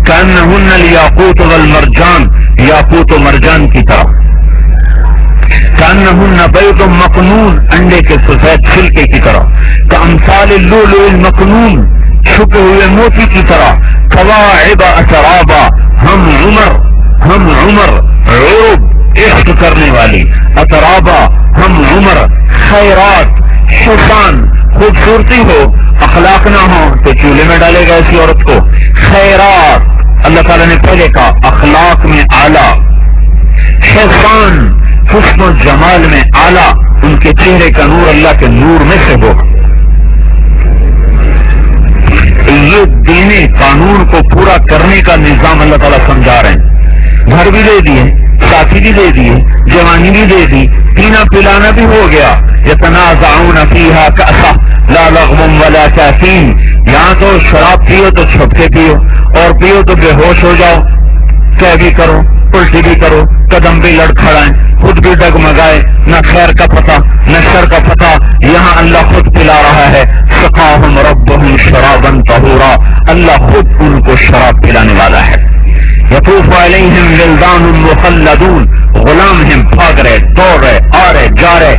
کأنہن الیاقوت والمرجان, یاقوت و مرجان کی طرح. کأنہن بیض مکنون, انڈے کے سفید چھلکے کی طرح. کأمثال اللؤلؤ المکنون, چھپے ہوئے موتی کی طرح. کواعب اترابا, ہم عمر عرب, عشق کرنے والی. اترابا, ہم عمر. خیرات, شیطان, خوبصورتی ہو اخلاق نہ ہو تو چولہے میں ڈالے گا ایسی عورت کو. خیرات, اللہ تعالیٰ نے پہلے کہا اخلاق میں اعلیٰ. شیطان حسن و جمال میں اعلیٰ, ان کے چہرے کا نور اللہ کے نور میں سے ہو. یہ دینے قانون کو پورا کرنے کا نظام اللہ تعالیٰ سمجھا رہے ہیں. گھر بھی دے دیے, ساتھی بھی دے دیے, جوانی بھی دے دی, پینا پلانا بھی ہو گیا. یتنازعون فیہا کأسا لا لغو ولا کافین, یہاں تو شراب پیو تو چھپ کے پیو, اور پیو تو بے ہوش ہو جاؤ, کیا بھی کرو, الٹی بھی کرو, قدم بھی لڑ کھڑائیں, خود بھی ڈگمگائے, نہ خیر کا پتہ نہ شر کا پتہ. یہاں اللہ خود پلا رہا ہے. سقاہم ربہم شرابا طہورا, اللہ خود ان کو شراب پلانے والا ہے. یطوف علیہم ولدان مخلدون, غلام ہیں بھاگ رہے, دوڑ رہے, آ رہے, جا رہے.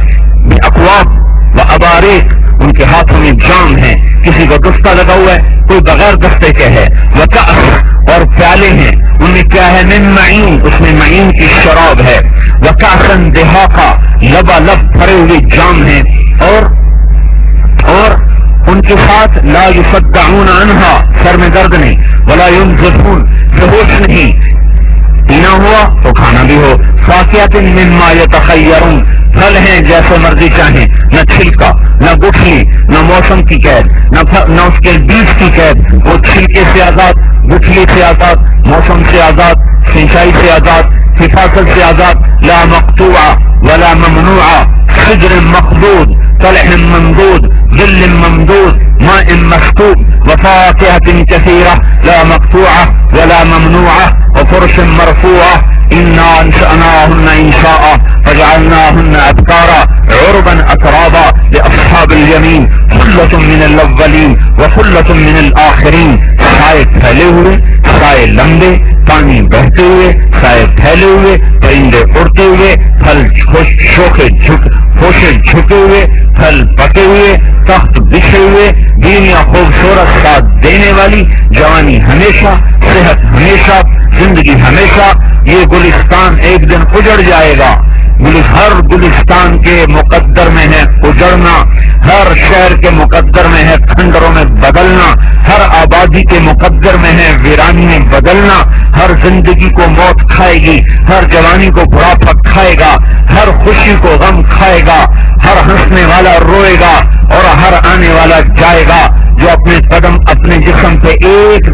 باکواب و اباریق, ان کے ہاتھوں میں جام ہیں, کسی کو دستہ لگا ہوا ہے, کوئی بغیر دستے کے ہے. وکأس, اور پیالے ہیں, ان میں کیا ہے؟ من معین, اس میں معین کی شراب ہے. وکأسا دہاقا, لبالب بھرے ہوئے جام ہیں. اور ان کے ساتھ لا یصدعون عنہا, سر میں درد نہیں. ولا ينزفون, بے ہوش نہیں. پینا ہوا تو کھانا بھی ہو. فاکہۃ مما یتخیرون, پھل ہیں جیسے مرضی چاہیں, نہ چھلکا نہ گٹھلی, نہ موسم کی قید, نہ اس کے بیج کی قید. وہ چھلکے سے آزاد, گٹھلی سے آزاد, موسم سے آزاد, سنچائی سے آزاد, حفاظت سے آزاد. لا مقطوعہ ولا ممنوعہ, شجر مخضود, طلح ممدود, ظل ممدود, ماء مسکوب. وفاکہۃ کثیرہ لا مقطوعہ ولا ممنوعہ, اور فرش مرفوعہ انا انشأناہن انشاء فجعلناہن ابکارا عربا اترابا لاصحاب الیمین ثلۃ من الاولین وثلۃ من الآخرین. سائے پھیلے ہوئے، سائے لمبے، پانی بہتے ہوئے، سائے پھیلے ہوئے، پرندے اڑتے ہوئے، پھل خوشے جھکے ہوئے، پھل پکے ہوئے، تخت بچھے ہوئے، بیویاں خوبصورت ساتھ دینے والی، جوانی ہمیشہ، صحت ہمیشہ، زندگی ہمیشہ. یہ گلستان ایک دن اجڑ جائے گا. ہر گلستان کے مقدر میں ہے اجڑنا، ہر شہر کے مقدر میں ہے کھنڈروں میں بدلنا، ہر آبادی کے مقدر میں ہے ویرانی میں بدلنا. ہر زندگی کو موت کھائے گی، ہر جوانی کو بڑھاپا کھائے گا، ہر خوشی کو غم کھائے گا، ہر ہنسنے والا روئے گا اور ہر آنے والا جائے گا. جو اپنے قدم اپنے جسم پہ ایک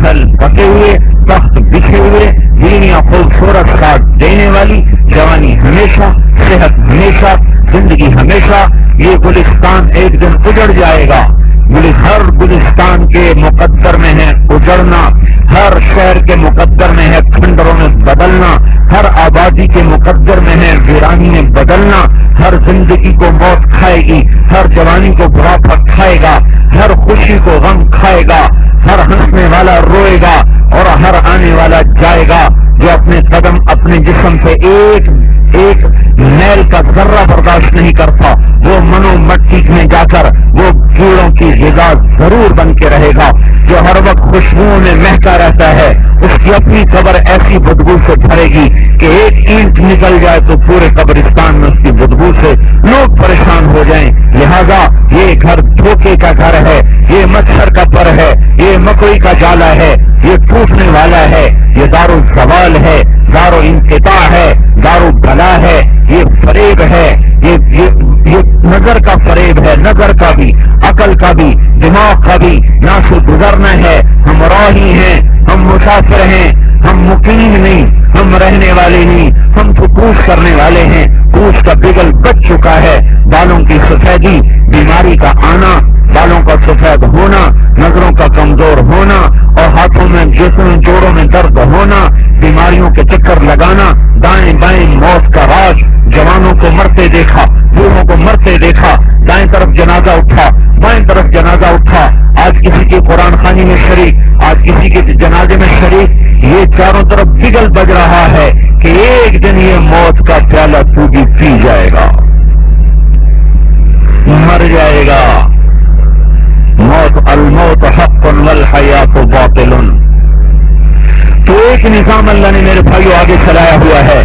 پھل پکے ہوئے، تخت بچھے ہوئے، بیویاں خوبصورت ساتھ دینے والی، جوانی ہمیشہ، صحت ہمیشہ، زندگی ہمیشہ. یہ گلستان ایک دن اجڑ جائے گا. ہر گلستان کے مقدر میں ہے اجڑنا، ہر شہر کے مقدر میں ہے کھنڈروں میں بدلنا، ہر آبادی کے مقدر میں ہے ویرانی میں بدلنا. ہر زندگی کو موت کھائے گی، ہر جوانی کو بڑھاپا کھائے گا، ہر خوشی کو غم کھائے گا، ہر ہنسنے والا روئے گا اور ہر آنے والا جائے گا. جو اپنے قدم اپنے جسم سے ایک میل کا ذرہ برداشت نہیں کرتا، وہ منو مٹی میں جا کر وہ کیڑوں کی غذا ضرور بن کے رہے گا. جو ہر وقت خوشبوؤں میں مہکا رہتا ہے، اس کی اپنی قبر ایسی بدبو سے بھرے گی کہ ایک اینٹ نکل جائے تو پورے قبرستان میں اس کی بدبو سے لوگ پریشان ہو جائیں. لہذا یہ گھر دھوکے کا گھر ہے، یہ مچھر کا پر ہے، یہ مکوئی کا جالا ہے، یہ ٹوٹنے والا ہے، یہ دار الزوال ہے، دار و انقطاع ہے، دار و بلا ہے، یہ فریب ہے، یہ نظر کا فریب ہے، نظر کا بھی، عقل کا بھی، دماغ کا بھی. یہاں سے گزرنا ہے. ہم راہی ہیں، ہم مسافر ہیں، ہم مقیم نہیں، ہم رہنے والے نہیں، ہم تو کوچ کرنے والے ہیں. کوچ کا بگل بچ چکا ہے. بالوں کی سفیدی، بیماری کا آنا، بالوں کا سفید ہونا، نظروں کا کمزور ہونا اور ہاتھوں میں جسم جوڑوں میں درد ہونا، بیماریوں کے چکر لگانا، دائیں بائیں موت کا راج. جوانوں کو مرتے دیکھا، بوڑھوں کو مرتے دیکھا. دائیں طرف جنازہ اٹھا، بائیں طرف جنازہ اٹھا. آج کسی کی قرآن خوانی میں شریک، آج کسی کے جنازے میں شریک. یہ چاروں طرف بگل بج رہا ہے کہ ایک دن یہ موت کا پیالہ تو بھی پی جائے گا، مر جائے گا. موت الموت حق والحیات باطل. تو ایک نظام اللہ نے میرے بھائیو آگے چلایا ہوا ہے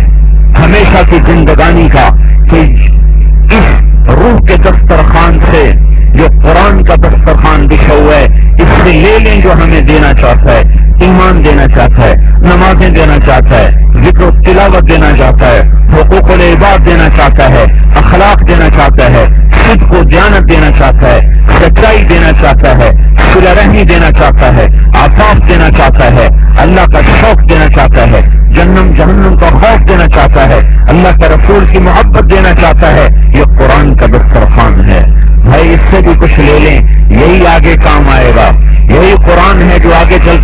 ہمیشہ کی زندگانی کا، کہ اس روح کے دسترخوان سے جو قرآن کا دسترخوان بچھا ہوا ہے، اس سے لے لیں جو ہمیں دینا چاہتا ہے. ایمان دینا چاہتا ہے، نمازیں دینا چاہتا ہے، ذکر و تلاوت دینا چاہتا ہے، حقوق العباد دینا چاہتا ہے، اخلاق دینا چاہتا ہے، صدق و دیانت دینا چاہتا ہے، سچائی دینا چاہتا ہے، صلہ رحمی دینا چاہتا ہے، عفاف دینا چاہتا ہے، اللہ کا شوق دینا چاہتا ہے، جہنم کا خوف دینا چاہتا ہے، اللہ کے رسول کی محبت دینا چاہتا ہے. یہ قرآن کا دسترخوان ہے. بھائی اس سے بھی کچھ لے لیں، یہی آگے کام آئے گا. یہی قرآن ہے جو آگے چل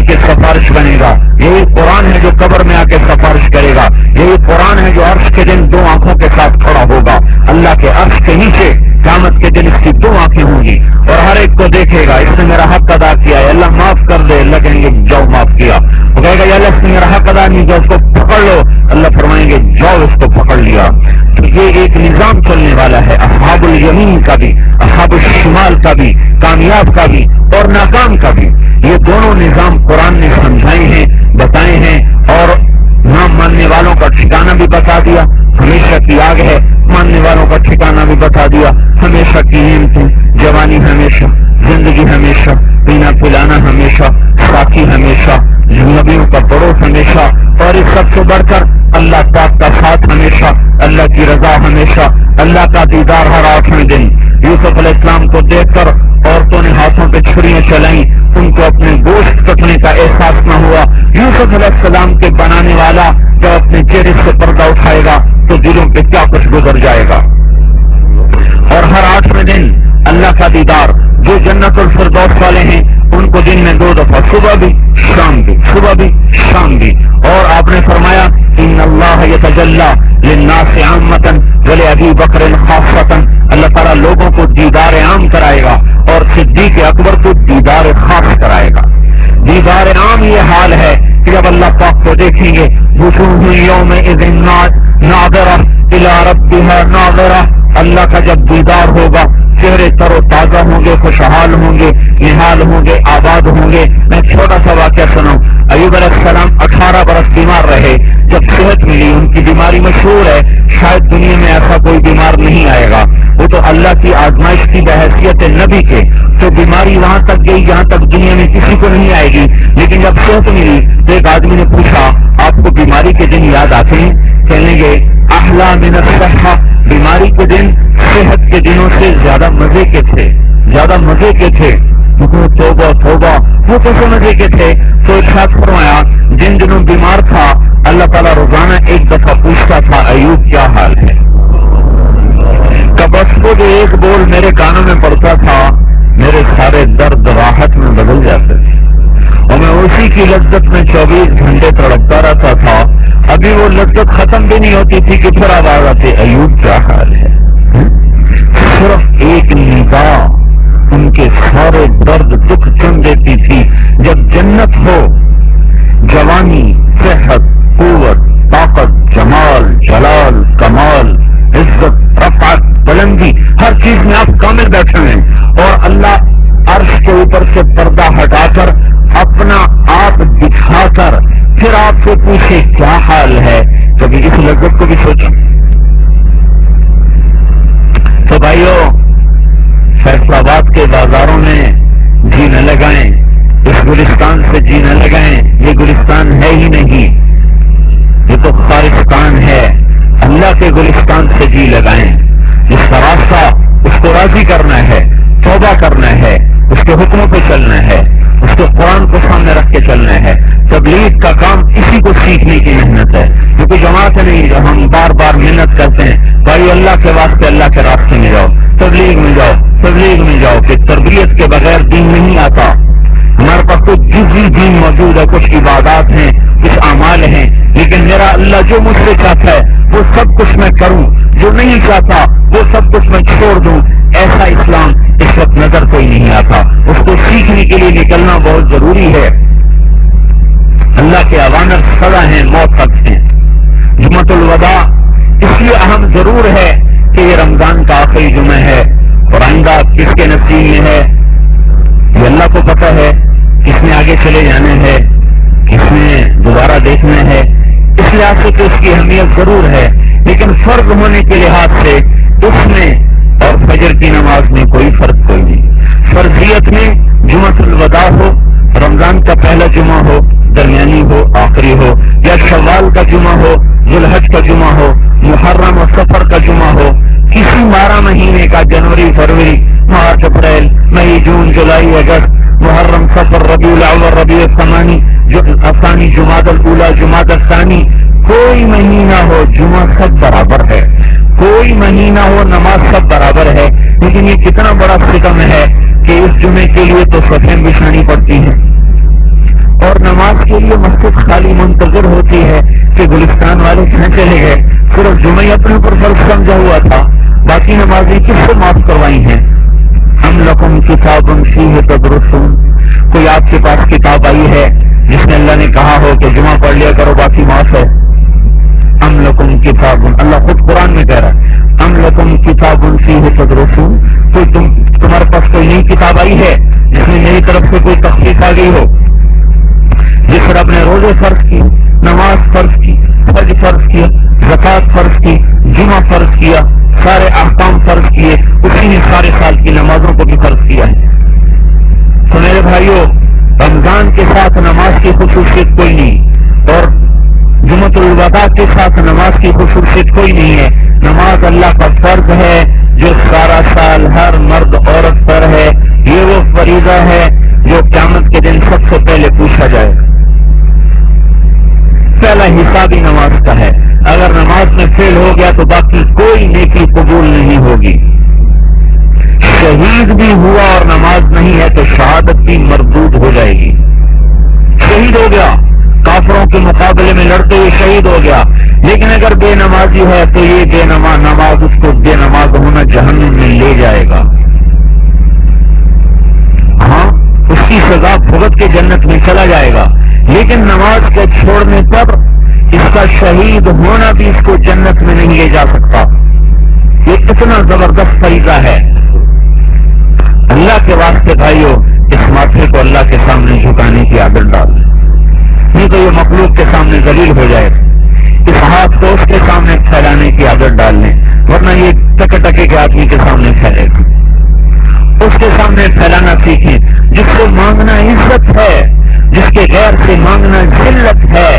کے سفارش بنے گا. یہی قرآن ہے جو قبر میں آ کے سفارش کرے گا. یہی قرآن ہے جو عرش کے دن دو آنکھوں کے ساتھ کھڑا ہوگا. اللہ کے عرش کے نیچے قیامت کے دن اس کی دو آنکھیں ہوں گی اور ہر ایک کو دیکھے گا. اس نے میرا حق ادا کیا ہے، اللہ معاف کر دے. اللہ کہیں گے جاؤ معاف کیا. وہ کہے گا یا اللہ اس نے میرا حق ادا نہیں کیا، اس کو پکڑ لو. اللہ فرمائیں گے جاؤ اس کو پکڑ لیا. تو یہ ایک نظام چلنے والا ہے، اصحاب الیمین کا بھی، اصحاب الشمال کا بھی، کامیاب کا بھی اور ناکام کا بھی. یہ دونوں نظام قرآن نے سمجھائے ہیں، بتائے ہیں اور نہ ماننے والوں کا ٹھکانہ بھی بتا دیا. ہمیشہ کی آگ ہے، ماننے والوں کا ٹھکانہ بھی بتا دیا. ہمیشہ کی نعمتیں، جوانی ہمیشہ، زندگی ہمیشہ، پینا پلانا ہمیشہ، ساتھی ہمیشہ، نبیوں کا پڑوس ہمیشہ، اور اس سب سے بڑھ کر اللہ پاک کا ساتھ ہمیشہ، اللہ کی رضا ہمیشہ، اللہ کا دیدار ہر 8ویں دن. یوسف علیہ السلام کو دیکھ کر عورتوں نے ہاتھوں پہ چھریاں چلائیں، ان کو اپنے گوشت کٹنے کا احساس نہ ہوا. یوسف علیہ السلام کے بنانے والا جب اپنے چہرے سے پردہ اٹھائے گا تو دلوں پہ کیا کچھ گزر جائے گا. اور ہر 8ویں دن اللہ کا دیدار. جو جنت الفردوس والے ہیں ان کو دن میں 2 دفعہ، صبح بھی شام بھی، صبح بھی شام بھی. اور آپ نے فرمایا ان اللہ یتجلی للناس عامۃ ولابی بکر خاصۃ. اللہ تعالیٰ لوگوں کو دیدار عام کرائے گا اور صدیق اکبر کو دیدار خاص کرائے گا. دیدار عام یہ حال ہے کہ جب اللہ پاک کو دیکھیں گے وجوہ یومئذ ناظرہ الی ربها ناظرہ. اللہ کا جب دیدار ہوگا چہرے تر و تازہ ہوں گے، خوشحال ہوں گے، نہال ہوں گے، آباد ہوں گے. میں چھوٹا سا واقعہ سناؤں. ایوب علیہ السلام 18 برس بیمار رہے. جب صحت ملی ان کی بیماری مشہور ہے، شاید دنیا میں ایسا کوئی بیمار نہیں آئے گا. وہ تو اللہ کی آزمائش کی بحیثیت نبی کے، تو بیماری وہاں تک گئی جہاں تک دنیا میں کسی کو نہیں آئے گی. لیکن جب صحت ملی تو ایک آدمی نے پوچھا آپ کو بیماری کے دن یاد آتے ہیں؟ کہنے گے احلا من الصحہ. بیماری کے دن صحت کے دنوں سے زیادہ مزے کے تھے، زیادہ مزے کے تھے. توبہ توبہ، وہ کیسے مزے کے تھے؟ تو ارشاد فرمایا جن دنوں بیمار تھا اللہ تعالیٰ روزانہ ایک دفعہ پوچھتا تھا ایوب کیا حال ہے. بس وہ جو ایک بول میرے کانوں میں پڑتا تھا میرے سارے درد راحت میں بدل جاتے تھے اور میں اسی کی لذت میں 24 گھنٹے تڑپتا رہتا تھا. ابھی وہ لذت ختم بھی نہیں ہوتی تھی کہ پھر آواز آتی ایوب کیا حال ہے. صرف ایک نگاہ ان کے سارے درد دکھ چن دیتی تھی. جب جنت ہو، جوانی، صحت، قوت، طاقت، جمال، جلال، کمال، عزت، رفعت، بلندی، ہر چیز میں آپ کامل بیٹھے ہیں اور اللہ عرش کے اوپر سے پردہ ہٹا کر اپنا آپ دکھا کر پھر آپ سے پوچھے کیا حال ہے. کبھی اس لذت کو بھی سوچیں. تو بھائیو فیصل آباد کے بازاروں میں جینے لگائیں، اس گلستان سے جینے لگائیں. یہ گلستان ہے ہی نہیں، یہ تو خارستان ہے. اللہ کے گلستان سے جی لگائیں. جس کا راستہ اس کو راضی کرنا ہے، توبہ کرنا ہے، اس کے حکموں پہ چلنا ہے، اس کے قرآن کو سامنے رکھ کے چلنا ہے. تبلیغ کا کام اسی کو سیکھنے کی محنت ہے. کیونکہ جماعت نہیں ہم بار بار محنت کرتے ہیں. بھائی اللہ کے واسطے اللہ کے راستے میں جاؤ، تبلیغ میں جاؤ، تبلیغ میں جاؤ. کہ تربیت کے بغیر دین نہیں آتا. ہمارے پاس کچھ جزوی دین موجود ہے، کچھ عبادات ہیں، کچھ اعمال ہیں، لیکن میرا اللہ جو مجھ سے چاہتا ہے وہ سب کچھ میں کروں، جو نہیں چاہتا وہ سب کچھ میں چھوڑ دوں. ایسا اسلام اس وقت نظر کوئی نہیں آتا. اس کو سیکھنے کے لیے نکلنا بہت ضروری ہے. اللہ کے اوامر سزا ہیں، موت تک ہیں. جمعۃ الوداع اس لیے اہم ضرور ہے کہ یہ رمضان کا آخری جمعہ ہے اور آئندہ کس کے نصیب میں ہے یہ اللہ کو پتہ ہے. کس نے آگے چلے جانا ہے، کس نے دوبارہ دیکھنا ہے. اس لحاظ سے تو اس کی اہمیت ضرور ہے، لیکن فرض ہونے کے لحاظ سے اس میں اور فجر کی نماز میں کوئی فرق کوئی نہیں. فرضیت میں جمعۃ الوداع ہو، رمضان کا پہلا جمعہ ہو، درمیانی ہو، آخری ہو، یا شوال کا جمعہ ہو، ذوالحج کا جمعہ ہو، محرم اور سفر کا جمعہ ہو، کسی 12 مہینے کا جنوری، فروری، مارچ، اپریل، مئی، جون، جولائی، اگست، محرم، سفر، ربیع الاول، ربیع الثانی، جمادی الاولی، جمادی الثانی، کوئی مہینہ ہو جمعہ سب برابر ہے. کوئی مہینہ ہو نماز سب برابر ہے. لیکن یہ کتنا بڑا ستم ہے کہ اس جمعے کے لیے تو صفیں بچھانی پڑتی ہیں اور نماز کے لیے مسجد خالی منتظر ہوتی ہے کہ گلستان والے کہاں چلے گئے. صرف جمعہ اپنے اوپر فرض سمجھا ہوا تھا، باقی نمازیں کس سے معاف کروائی ہیں. ہم لکم کتاب فیہ تدرسون. کوئی آپ کے پاس کتاب آئی ہے جس میں اللہ نے کہا ہو کہ جمعہ پڑھ لیا کرو باقی معاف ہے. ام لکم کتاب، اللہ خود قرآن میں کہہ رہا ہے ام لکم کتاب فیہ تدرسون. کوئی تمہارے پاس کوئی نئی کتاب آئی ہے جس میں میری طرف سے کوئی تخفیف آ گئی ہو، جس رب نے روزے فرض کی، نماز فرض کی، حج فرض کیا، زکوٰۃ فرض کی، جمعہ فرض کیا، سارے احکام فرض کیے، اسی نے سارے سال کی نمازوں کو بھی فرض کیا ہے. تو میرے بھائیوں رمضان کے ساتھ نماز کی خصوصیت کوئی نہیں اور جمعۃ الوداع کے ساتھ نماز کی خصوصیت کوئی نہیں ہے. نماز اللہ کا فرض ہے جو سارا سال ہر مرد عورت پر ہے. یہ وہ فریضہ ہے جو قیامت کے دن سب سے پہلے پوچھا جائے گا. پہلا حساب ہی نماز کا ہے. اگر نماز میں فیل ہو گیا تو باقی کوئی نیکی قبول نہیں ہوگی. شہید بھی ہوا اور نماز نہیں ہے تو شہادت بھی مردود ہو جائے گی. شہید ہو گیا، کافروں کے مقابلے میں لڑتے ہوئے شہید ہو گیا، لیکن اگر بے نمازی ہے تو یہ بے نماز اس کو بے نماز ہونا جہنم میں لے جائے گا. ہاں، اس کی سزا بھگت کے جنت میں چلا جائے گا، لیکن نماز کو چھوڑنے پر اس کا شہید ہونا بھی اس کو جنت میں نہیں لے جا سکتا. یہ اتنا زبردست فریضہ ہے. اللہ کے واسطے بھائیو اس ماتھے کو اللہ کے سامنے جھکانے کی عادت ڈال، نہیں تو یہ مخلوق کے سامنے ذلیل ہو جائے. اس ہاتھ کو اس کے سامنے پھیلانے کی عادت ڈال لیں، ورنہ یہ ٹکے ٹکے کے آدمی کے سامنے پھیلے گا. اس کے سامنے پھیلانا سیکھیں جس سے مانگنا عزت ہے، جس کے غیر سے مانگنا ذلت ہے،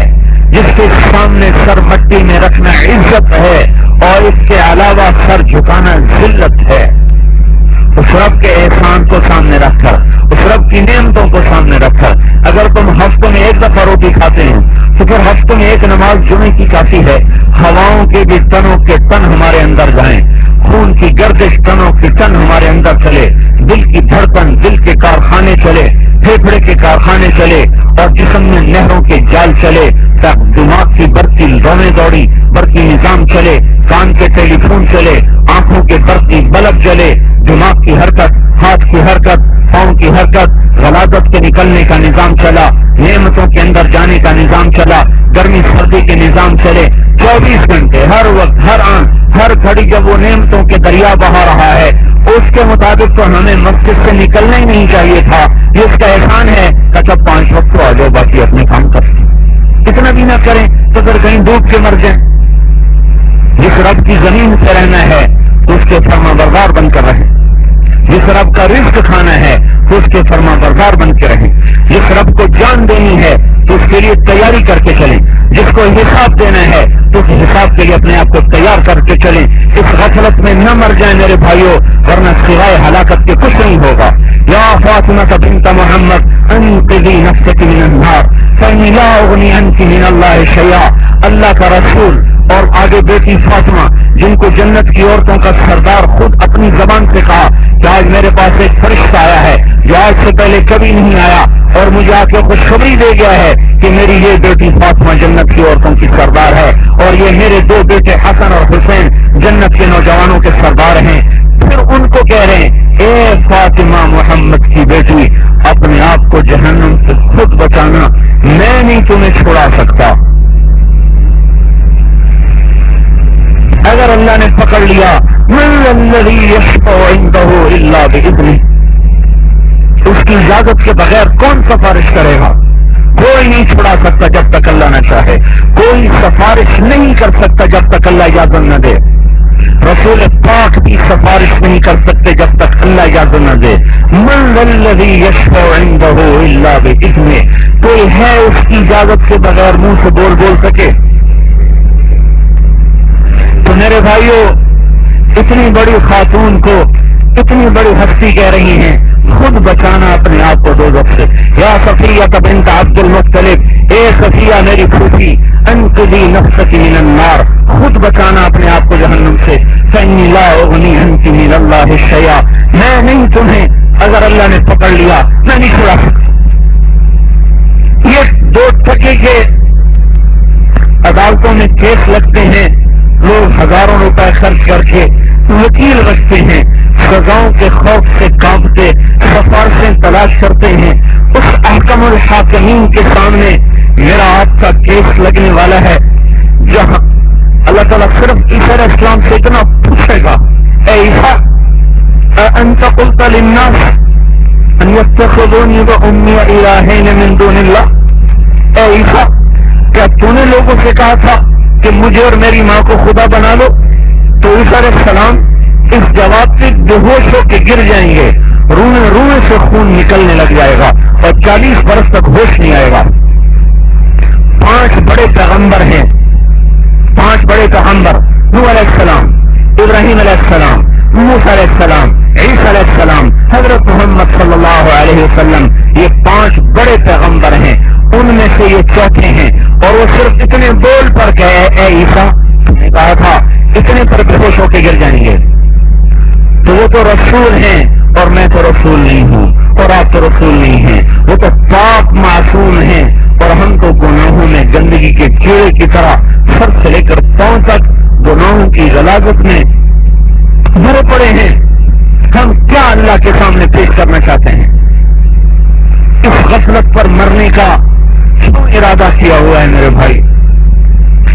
جس کے سامنے سر مٹی میں رکھنا عزت ہے اور اس کے علاوہ سر جھکانا ذلت ہے. اس رب کے احسان کو سامنے رکھ کر، اس رب کی نعمتوں کو سامنے رکھ کر، اگر تم ہفتوں میں ایک دفعہ روٹی کھاتے ہیں تو پھر ہفتوں میں ایک نماز جمعے کی کافی ہے. ہواؤں کے بھی تنوں کے تن ہمارے اندر جائیں، خون کی گردش تنوں کی تن ہمارے اندر چلے، دل کی دھڑکن، دل کے کارخانے چلے، پھیپھڑے کے کارخانے چلے اور جسم میں نہروں کے جال چلے، دماغ کی برقی دوڑیں دوڑی، برقی نظام چلے، کان کے ٹیلی فون چلے، آنکھوں کے برقی بلب جلے، دماغ کی حرکت، ہاتھ کی حرکت، پاؤں کی حرکت، غلاظت کے نکلنے کا نظام چلا، نعمتوں کے اندر جانے کا نظام چلا، گرمی سردی کے نظام چلے. 24 گھنٹے ہر وقت، ہر آن، ہر گھڑی جب وہ نعمتوں کے دریا بہا رہا ہے، اس کے مطابق تو ہمیں مسجد سے نکلنا ہی نہیں چاہیے تھا. یہ اس کا احسان ہے کہ جب 5 وقت تو آ جاؤ، باقی اپنے کام کر لیں. اتنا بھی نہ کریں تو پھر کہیں ڈوب کے مر جائیں. جس رب کی زمین پہ رہنا ہے تو اس کے فرما بردار بن کر رہیں. جس رب کا رزق کھانا ہے تو اس کے فرما بردار بن کے رہیں. جس رب کو جان دینی ہے تو اس کے لیے تیاری کر کے چلیں. جس کو حساب دینا ہے تو اس حساب کے لیے اپنے آپ کو تیار کر کے چلیں. اس غفلت میں نہ مر جائیں میرے بھائیوں، ورنہ سوائے ہلاکت کے کچھ نہیں ہوگا. یا فاطمہ بنت محمد انقذی نفسک من النار فانی لا اغنی عنک من اللہ شیئا. اللہ کا رسول اور آگے بیٹی فاطمہ، جن کو جنت کی عورتوں کا سردار خود اپنی زبان سے کہا کہ آج میرے پاس ایک فرشتہ آیا ہے جو آج سے پہلے کبھی نہیں آیا اور مجھے آ کے خوشخبری دے گیا ہے کہ میری یہ بیٹی فاطمہ جنت کی عورتوں کی سردار ہے اور یہ میرے 2 بیٹے حسن اور حسین جنت کے نوجوانوں کے سردار ہیں. پھر ان کو کہہ رہے ہیں اے فاطمہ محمد کی بیٹی، اپنے آپ کو جہنم سے خود بچانا، میں نہیں تمہیں چھڑا سکتا. اگر اللہ نے پکڑ لیا من الذی یشفع عندہ الا باذنہ، اس کی اجازت کے بغیر کون سفارش کرے گا؟ کوئی نہیں چھڑا سکتا جب تک اللہ نہ چاہے، کوئی سفارش نہیں کر سکتا جب تک اللہ اجازت نہ دے. رسول پاک بھی سفارش نہیں کر سکتے جب تک اللہ اجازت نہ دے. من الذی یشفع عندہ الا باذنہ، کوئی ہے اس کی اجازت کے بغیر منہ سے بول سکے؟ تو میرے بھائیوں، اتنی بڑی خاتون کو اتنی بڑی ہستی کہہ رہی ہیں خود بچانا اپنے آپ کو دوزخ سے. یا صفیہ بنت عبد المطلب، اے صفیہ میری پھوپھی، انقذی نفسک من النار، خود بچانا اپنے آپ کو جہنم سے. فانی لا اغنی عنک من اللہ شیئا، میں نہیں تمہیں، اگر اللہ نے پکڑ لیا میں نہیں چھڑا سکتا. یہ 2 ٹکے کے عدالتوں میں کیس لگتے ہیں، لوگ ہزاروں روپے خرچ کر کے وکیل رکھتے ہیں، سزاؤں کے خوف سے کانپتے سفارشیں تلاش کرتے ہیں. اس احکم الحاکمین کے سامنے میرا آپ کا کیس لگنے والا ہے، جہاں اللہ تعالیٰ صرف عیسیٰ علیہ السلام سے اتنا پوچھے گا، اے عیسیٰ انت قلت للناس ان یتخذونی وامی الہین من دون اللہ، اے عیسیٰ کیا تو نے لوگوں سے کہا تھا کہ مجھے اور میری ماں کو خدا بنا لو؟ تو عیسیٰ علیہ السلام اس جواب سے بے ہوش ہو کے گر جائیں گے، رونے سے خون نکلنے لگ جائے گا اور 40 برس تک ہوش نہیں آئے گا. 5 بڑے پیغمبر ہیں، 5 بڑے پیغمبر، نوح علیہ السلام، ابراہیم علیہ السلام، موسیٰ علیہ السلام، عیسیٰ علیہ السلام، حضرت محمد صلی اللہ علیہ وسلم، یہ 5 بڑے پیغمبر ہیں. ان میں سے یہ چوتھے ہیں اور وہ صرف اتنے بول پر کہے اے عیسیٰ نے کہا تھا اتنے پر بے ہوش ہو کے گر جائیں گے، تو وہ تو رسول ہیں اور میں تو رسول نہیں ہوں اور آپ تو رسول نہیں ہیں، وہ تو پاک معصوم ہیں اور ہم تو گناہوں میں گندگی کے کیڑے کی طرح سر سے لے کر پاؤں تک گناہوں کی غلاظت میں بھرے پڑے ہیں۔ ہم کیا اللہ کے سامنے پیش کرنا چاہتے ہیں؟ اس غفلت پر مرنے کا کیوں ارادہ کیا ہوا ہے میرے بھائی؟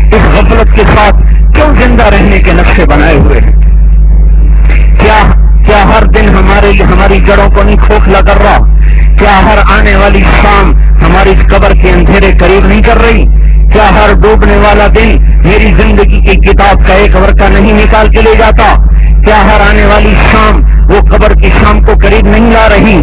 اس غفلت کے ساتھ کیوں زندہ رہنے کے نقشے بنائے ہوئے ہیں؟ کیا ہر دن ہماری جڑوں کو نہیں کھوکھلا کر رہا؟ کیا ہر آنے والی شام ہماری قبر کے اندھیرے قریب نہیں کر رہی؟ کیا ہر ڈوبنے والا دن میری زندگی کی کتاب کا ایک ورقہ نہیں نکال کے لے جاتا؟ کیا ہر آنے والی شام وہ قبر کی شام کو قریب نہیں لا رہی؟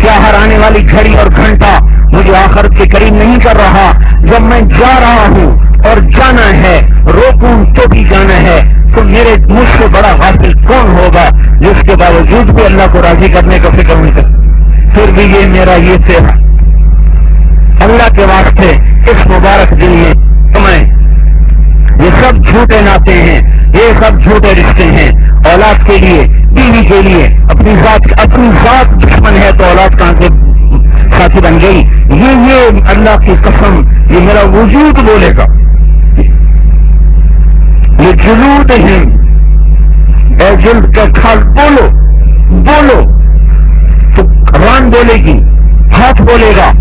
کیا ہر آنے والی گھڑی اور گھنٹا مجھے آخرت کے قریب نہیں کر رہا؟ جب میں جا رہا ہوں اور جانا ہے، روکوں تو بھی جانا ہے، تو میرے مجھ سے بڑا غافل کون ہوگا جس کے باوجود بھی اللہ کو راضی کرنے کا فکر نہیں کرتا؟ پھر بھی یہ میرا یہ سے اللہ کے واسطے اس مبارک دن میں تمہیں یہ سب جھوٹے ناطے ہیں، یہ سب جھوٹے رشتے ہیں۔ اولاد کے لیے، بیوی کے لیے اپنی ذات دشمن ہے تو اولاد کہاں سے ساتھی بن گئی؟ یہ اللہ کی قسم یہ میرا وجود بولے گا، یہ جلود ہیں، اے جلد کا کھال بولو تو ران بولے گی، ہاتھ بولے گا،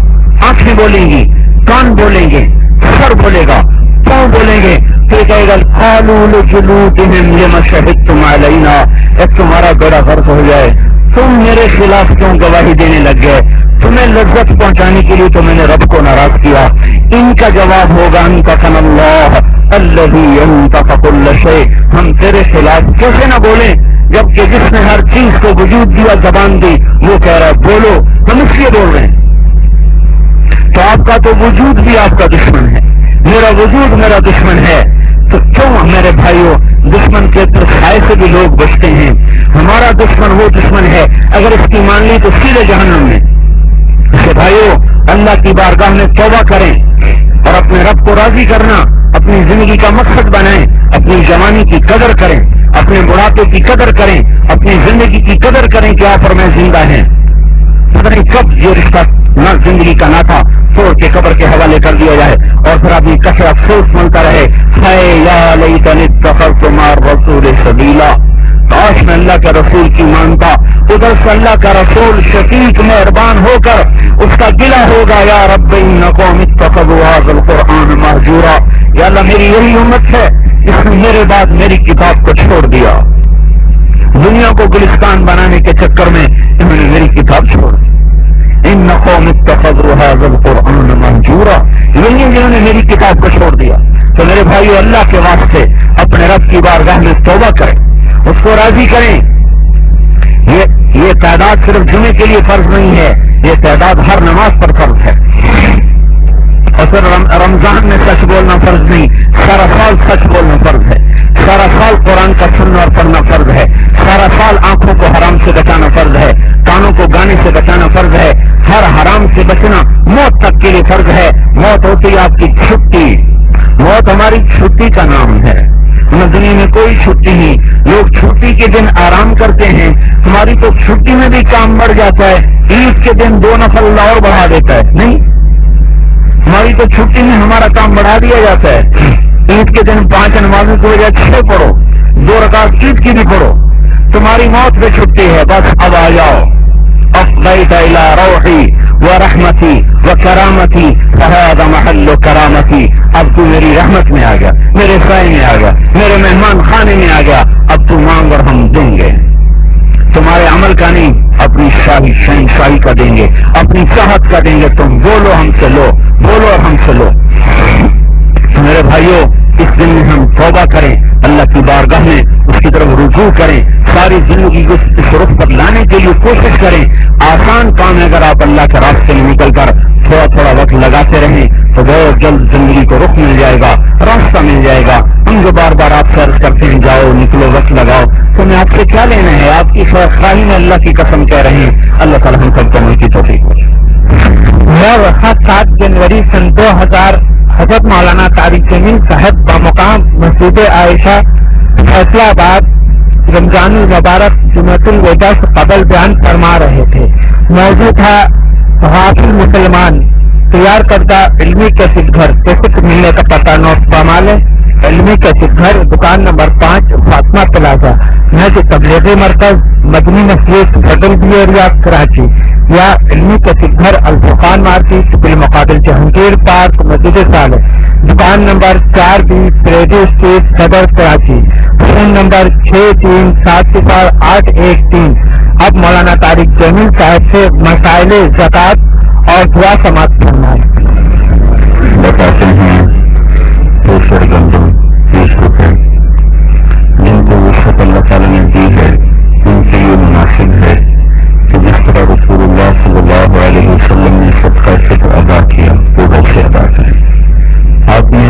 آنکھیں بولیں گی، کان بولیں گے، سر بولے گا، پاؤں بولیں گے، تو کہے گا قالوا لجلودہم لما شہدتم علینا، ایک تمہارا بیڑا غرق ہو جائے، تم میرے خلاف کیوں گواہی دینے لگ گئے؟ تمہیں لذت پہنچانے کے لیے تو میں نے رب کو ناراض کیا۔ ان کا جواب ہوگا انطقنا اللہ الذی ینطق کل شیء، ہم تیرے خلاف کیسے نہ بولیں جبکہ جس نے ہر چیز کو وجود دیا، زبان دی، وہ کہہ رہا ہے بولو، ہم اس لیے بول رہے ہیں۔ تو آپ کا تو وجود بھی آپ کا دشمن ہے، میرا وجود میرا دشمن ہے، تو کیوں میرے بھائیوں دشمن کے ترسائے سے بھی لوگ بچتے ہیں؟ ہمارا دشمن وہ دشمن ہے اگر اس کی مان لی تو سیدھے جہنم میں۔ اسے بھائیوں اللہ کی بارگاہ میں توبہ کریں اور اپنے رب کو راضی کرنا اپنی زندگی کا مقصد بنائیں، اپنی جوانی کی قدر کریں، اپنے بڑھاپے کی قدر کریں، اپنی زندگی کی قدر کریں کہ آپ اور میں زندہ ہیں۔ پتہ نہیں کب یہ رشتہ نہ زندگی کا ناتا توڑ کے قبر کے حوالے کر دیا جائے اور پھر آدمی کثرت افسوس منتا رہے، ہائے یا لیتنی اتخذت مع الرسول سبیلا، کاش میں اللہ کے رسول کی مانتا۔ ادھر سے اللہ کا رسول شفیق مہربان ہو کر اس کا گلہ ہوگا، یا رب ان قوم اتخذوا ھذا القرآن مہجورا، یا اللہ میری یہی امت ہے اس نے میرے بعد میری کتاب کو چھوڑ دیا، دنیا کو گلستان بنانے کے چکر میں انہوں نے میری کتاب چھوڑ دی۔ ان قوم اتخذوا ھذا القرآن مہجورا، یہی جنہوں نے میری کتاب کو چھوڑ دیا۔ تو میرے بھائیو اللہ کے واسطے اپنے رب کی بارگاہ میں توبہ کریں، اس کو راضی کریں۔ یہ تعداد صرف جمعے کے لیے فرض نہیں ہے، یہ تعداد ہر نماز پر فرض ہے، اور پھر رمضان میں سچ بولنا فرض نہیں، سارا سال سچ بولنا فرض ہے، سارا سال قرآن کا سننا اور پڑھنا فرض ہے، سارا سال آنکھوں کو حرام سے بچانا فرض ہے، کانوں کو گانے سے بچانا فرض ہے، ہر حرام سے بچنا موت تک کے لیے فرض ہے۔ موت ہوتی ہے آپ کی چھٹی، موت ہماری چھٹی کا نام ہے، ہمیں دنیا میں کوئی چھٹی نہیں۔ لوگ چھٹی کے دن آرام کرتے ہیں، ہماری تو چھٹی میں بھی کام بڑھ جاتا ہے، عید کے دن 2 نفل اللہ اور بڑھا دیتا ہے، نہیں ہماری تو چھٹی میں ہمارا کام بڑھا دیا جاتا ہے۔ عید کے دن 5 نمازوں کی وجہ 6 پڑھو، 2 رکعت عید کی بھی پڑھو، تمہاری موت پہ چھٹی ہے، بس اب آ جاؤ۔ افضیت الی روحی ورحمتی وکرامتی فہذا محل کرامتی، اب تو میری رحمت میں آ گیا، میرے سائے میں آ گیا، میرے مہمان خانے میں آ گیا، اب تو مانگ اور ہم دیں گے، تمہارے عمل کا نہیں اپنی شاہی شہنشاہی کا دیں گے، اپنی چاہت کا دیں گے، تم بولو ہم سے لو، بولو اور ہم سے لو۔ میرے بھائیوں اس دن میں ہم توبہ کریں، اللہ کی بارگاہ میں اس کی طرف رجوع کریں، ساری زندگی کو اس رخ پر لانے کے لیے کوشش کریں۔ آسان کام ہے، اگر آپ اللہ کے راستے میں نکل کر تھوڑا تھوڑا وقت لگاتے رہیں تو بہت جلد زندگی کو رخ مل جائے گا، راستہ مل جائے گا۔ ہم جو بار بار آپ سے عرض کرتے ہیں جاؤ نکلو وقت لگاؤ، تو میں آپ سے کیا لینا ہے؟ آپ کی خواہی میں اللہ کی قسم کہہ رہے ہیں، اللہ تعالیٰ ہم سب کو عمل کی توفیق ہو۔ 7 جنوری سن 2000 حضرت مولانا طارق جمیل صاحب بمقام مسجد عائشہ فیصلہ آباد رمضان المبارک جمعۃ الوداع سے قبل بیان فرما رہے تھے۔ موضوع تھا غافل مسلمان تیار کردہ علمی کیسٹ گھر کیسٹ ملنے کا پتہ نوٹ فرما لیں۔ علمی کیسٹ گھر دکان نمبر 5 فاطمہ پلازا نج تبلیغی مرکز مدنی مسجد فیڈرل بی ایریا کراچی، یا علمی کیسٹ گھر الفرقان مارکیٹ بالمقابل جہانگیر پارک مسجد صالح دکان نمبر 4B پریڈی اسٹریٹ صدر کراچی، فون نمبر 63704813۔ اب مولانا طارق جمیل صاحب سے مسائل زکوٰۃ اور دعا سماعت فرمائیں۔ بتاتے ہیں دوسر گندم 30 روپے جن کو وسعت اللہ تعالیٰ نے دی ہے ان کے لیے مناسب ہے کہ جس طرح رسول اللہ صلی اللہ علیہ وسلم نے صدقہ فطر ادا کیا وہ ویسے ادا کریں۔ آپ نے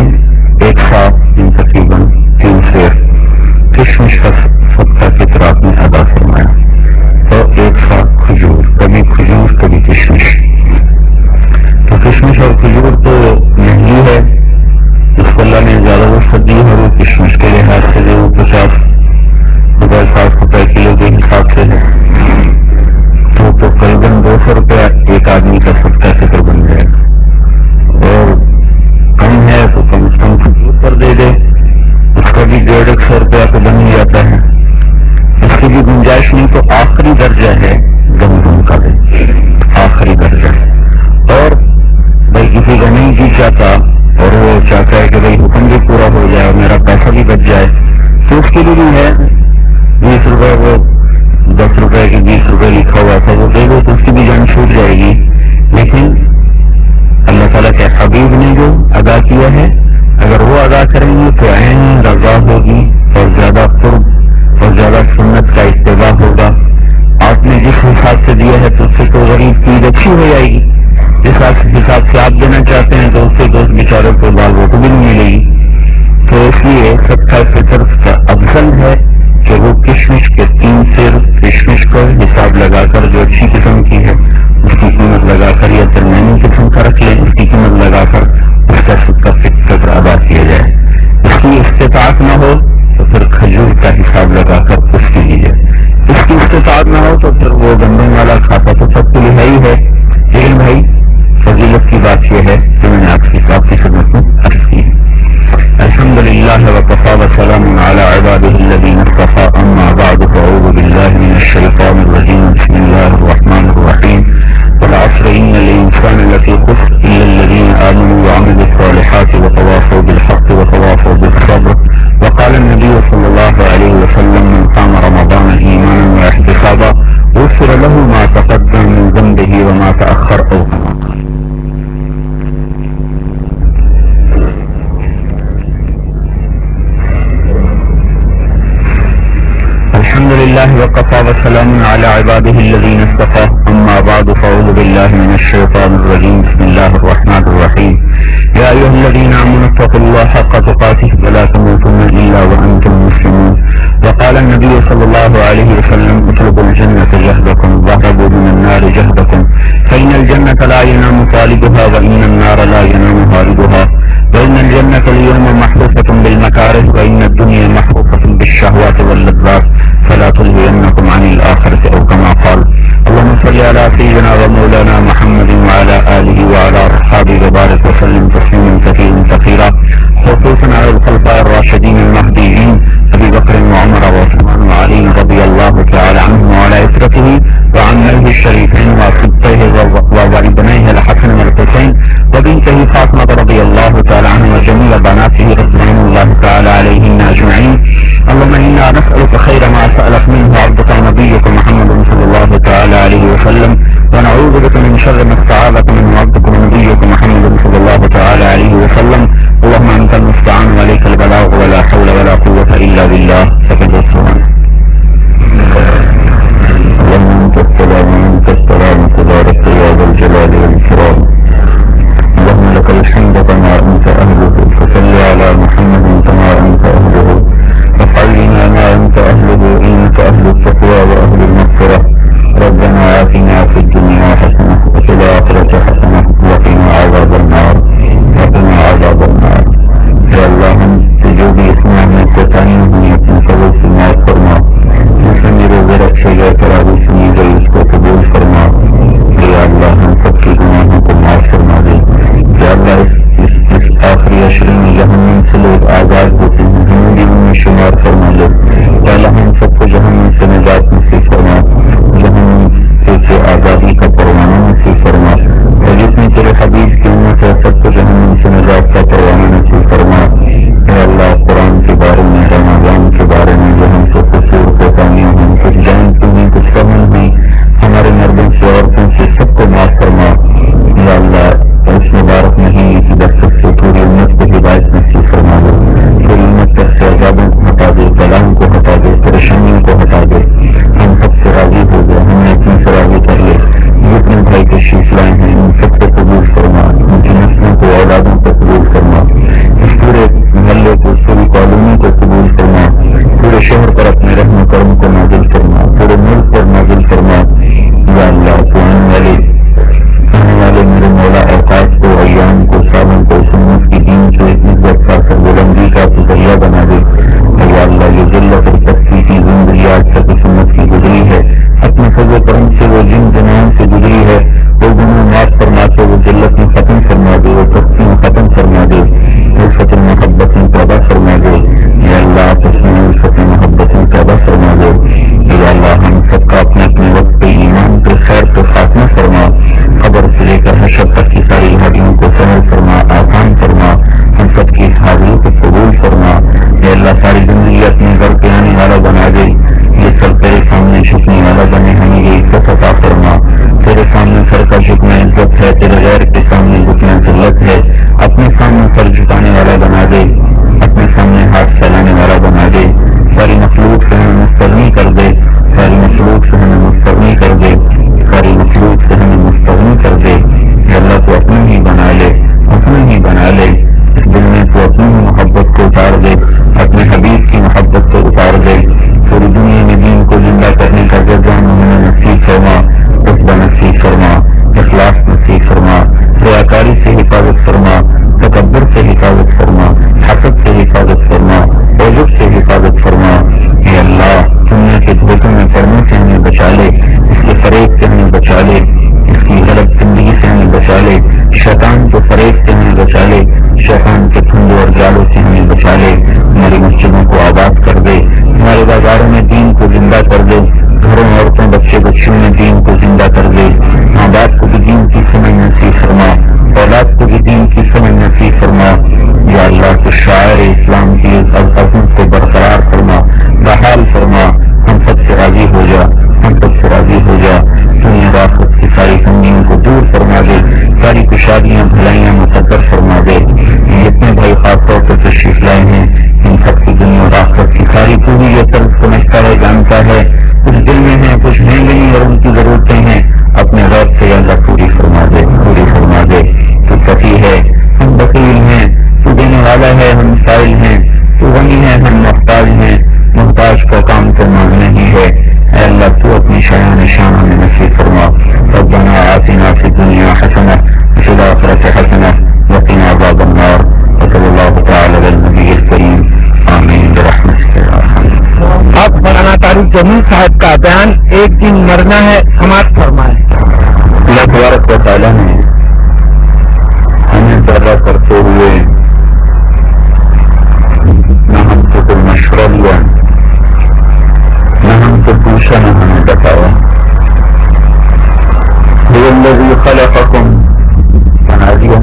ایک ساتھ تقریباً 3 سیر کشمش کا صدقہ فطر آپ نے ادا فرمایا اور ایک ساتھ کھجور، کبھی کھجور کبھی کشمش۔ تو کشمش اور کھجور تو مہنگی ہے، اس کو اللہ نے زیادہ وسعت دی ہے، وہ کشمش کے لحاظ سے جو 50 روپے 60 روپے کلو کے حساب سے ہے تو تقریباً 200 روپے ایک آدمی کا صدقہ فطر بن جائے گا، اور کم ہے تو کم از کم کھجور پر دے دے، اس کا بھی 150 روپیہ تو بن ہی جاتا ہے۔ اس کی بھی گنجائش نہیں تو آخری درجہ ہے گندم کا دے، آخری درجہ۔ اور بھائی کسی کا نہیں جی چاہتا اور وہ چاہتا ہے کہ بھائی حکم بھی پورا ہو جائے اور میرا پیسہ بھی بچ جائے تو اس کے لیے بھی ہے 20 روپے، وہ 10 روپے کے 20 روپے لکھا ہوا تھا وہ دے دو تو اس کی بھی جان چھوٹ جائے گی۔ لیکن اللہ تعالیٰ کے حبیب نے جو ادا کیا ہے اگر وہ ادا کریں گے تو عین رضا ہوگی اور زیادہ قرب اور زیادہ سنت کا اتباع ہوگا۔ آپ نے جس حساب سے دیا ہے تو اس سے تو غریب کی عید اچھی ہو جائے گی، جس حساب سے آپ دینا چاہتے ہیں تو اس سے تو اس بیچاروں کو بال روٹی بھی نہیں ملے گی۔ تو اس لیے صدقہ فطر کا افضل ہے کہ وہ کشمش کے 3 سیر کشمش کو حساب لگا کر جو اچھی قسم کی ہے اس کی قیمت لگا کر یا درمیانی قسم کا رکھ لیں، اس کی قیمت لگا کر اس کا صدقہ فطر ادا کیا جائے۔ اس کی استطاعت نہ ہو تو پھر کھجور کا حساب لگا کر اس کی لیجیے، اس کی استطاعت نہ ہو تو پھر وہ گندم والا کھاتا تو سب کو لہا ہی ہے۔ لیکن بھائی فضیلت کی بات یہ ہے کہ میں نے آپ کی خدمت میں عرض کی ہے۔ الحمدللہ وکفی وسلام علی عبادہ الذین اصطفی، اما بعد فاعوذ باللہ من الشیطان الرجیم، بسم اللہ الرحمن الرحیم، والعصر ان الانسان لفی خسر الا الذین آمنوا وعملوا الصالحات وتواصوا بالحق وتواصوا بالصبر، وقال النبی صلی اللہ علیہ وسلم من قام رمضان ایمانا واحتسابا غفر له ما تقدم من ذنبه وما تأخر او كما قال۔ الحمد لله وكفى وسلام على عباده الذين اصطفى، اما بعد فاعوذ بالله من الشيطان الرجيم، بسم الله الرحمن الرحيم، يا ايها الذين امنوا اتقوا الله حق تقاته ولا تموتن الا وانتم مسلمون، وقال النبي صلى الله عليه وسلم اطلبوا الجنة جهدكم واهربوا من النار جهدكم، فإن الجنة لا ينام طالبها وإن النار لا ينام هاربها، وإن الجنة اليوم محفوفة بالمكاره وإن الدنيا محفوفة بالشهوات واللذات، فلا تلهينكم عن الآخرة أو كما قال۔ اللهم صل على سيدنا ومولانا محمد وعلى آله وعلى أصحابه وبارك وسلم تسليما كثيرا كثيرا، خصوصا على الخلفاء الراشدين المهديين أبي بكر وعمر وعثمان وعلي رضي الله تعالى عنهم وعلى إسرته وعن نبيه الشريفين وصبطيه وابنيه الحسن والحسين وبنته فاطمة رضي الله تعالى عنهم وجميع بناته رضوان الله تعالى عليهن أجمعين۔ اللهم إنا نسألك خير ما سألك منه عبدك ونبيك محمد صلى الله تعالى عليه وسلم، ونعوذ بك من شر ما استعاذك منه عبدك ونبيك محمد صلى الله تعالى عليه وسلم۔ اللهم أنت المستعان وعليك البلاغ ولا حول ولا قوة إلا بالله، فقد السبحان۔ اللهم أنت السلام وأنت السلام تبارك يا ذا الجلال والإكرام، اللهم لك الحمد كما أنت أهله، فصل على محمد كما أنت أهله، وافعل بنا ما أنت أهله، إنك أهل التقوى وأهل المغفرة، ربنا آتنا في الدنيا حسنة وفي الآخرة عظمت ہے، تیرے غیر کے سامنے گھٹنا ذلت ہے. اپنے سامنے سر جھکانے والا بنا دے، اپنے سامنے ہاتھ پھیلانے والا بنا دے. ساری مخلوق سے ہمیں مستغنی کر دے، ساری مخلوق سے ہمیں مستغنی کر دے، ساری مخلوق سے ہمیں مستغنی کر دے. یا اللہ تو اپنے ہی بنا لے، اپنے ہی بنا لے. اس دل میں تو اپنی ہی محبت کو اتار دے، اپنے حبیب کی محبت کو اتار دے. پوری دنیا میں دین کو زندہ کرنے کا جذبہ ہمیں نصیب فرما، رتبہ نصیب فرما، اخلاص نصیب فرما، ریاکاری سے حفاظت فرما، تکبر سے حفاظت فرما، حسد سے حفاظت فرما، عجب سے حفاظت فرما. اے اللہ دنیا کے دھوکوں میں پڑنے سے ہمیں بچا لے، اس کے فریب سے ہمیں بچا لے، اس کی غلط زندگی سے ہمیں بچا لے، شیطان کے فریب سے ہمیں بچا لے، شیطان کے پھندوں اور جالوں سے ہمیں بچا لے. ہماری مسجدوں کو آباد کر دے، ہمارے بازاروں میں دین کو زندہ کر دے، گھروں عورتوں بچے بچیوں میں دین کو زندہ کر دے. ماں باپ کو بھی دین کی سمجھ نصیب فرما، اولاد کو بھی دین کی سمجھ نصیب فرما. یا اللہ تو شاعر اسلام کی عظمت کو برقرار فرما، بحال فرما. ہم سب سے راضی ہو جا، ہم سب سے راضی ہو جا. دنیا آخرت کی ساری تنگیوں کو دور فرما دے، ساری کشادیاں بھلائیاں مقدر فرما دے. جتنے بھائی خاص طور پر تشریف لائے ہیں ان سب کی دنیا اور آخرت کی ساری پوری یہ طرف سمجھتا ہے، جانتا ہے. کچھ دل میں ہیں، کچھ ہیں نہیں، اور ان کی ضرورتیں ہیں. اپنے غیب سے اللہ پوری فرما دے، پوری فرما دے. تو سخی ہے، ہم بخیل ہیں، تو دینے والا ہے، ہم سائل ہیں. تو غنی ہے، ہم محتاج ہیں، محتاج کا کام تو مانگنا ہی ہے. اے اللہ تو اپنی شایان شان ہمیں نصیب فرما. ربنا آتنا فی الدنیا حسنہ وفی الآخرۃ حسنہ وقنا عذاب النار. وصلی اللہ تعالی علی النبی الکریم. آمین برحمتک یا ارحم. اب مولانا طارق جمیل صاحب کا بیان ایک دن مرنا ہے سماعت فرمائے. اللہ تبارک و تعالیٰ نے ہمیں پیدا کرتے ہوئے نہ ہم سے کوئی مشورہ لیا، نہ ہم سے پوچھا، نہ ہمیں بتایا. هو الذی خلقکم بنا دیا.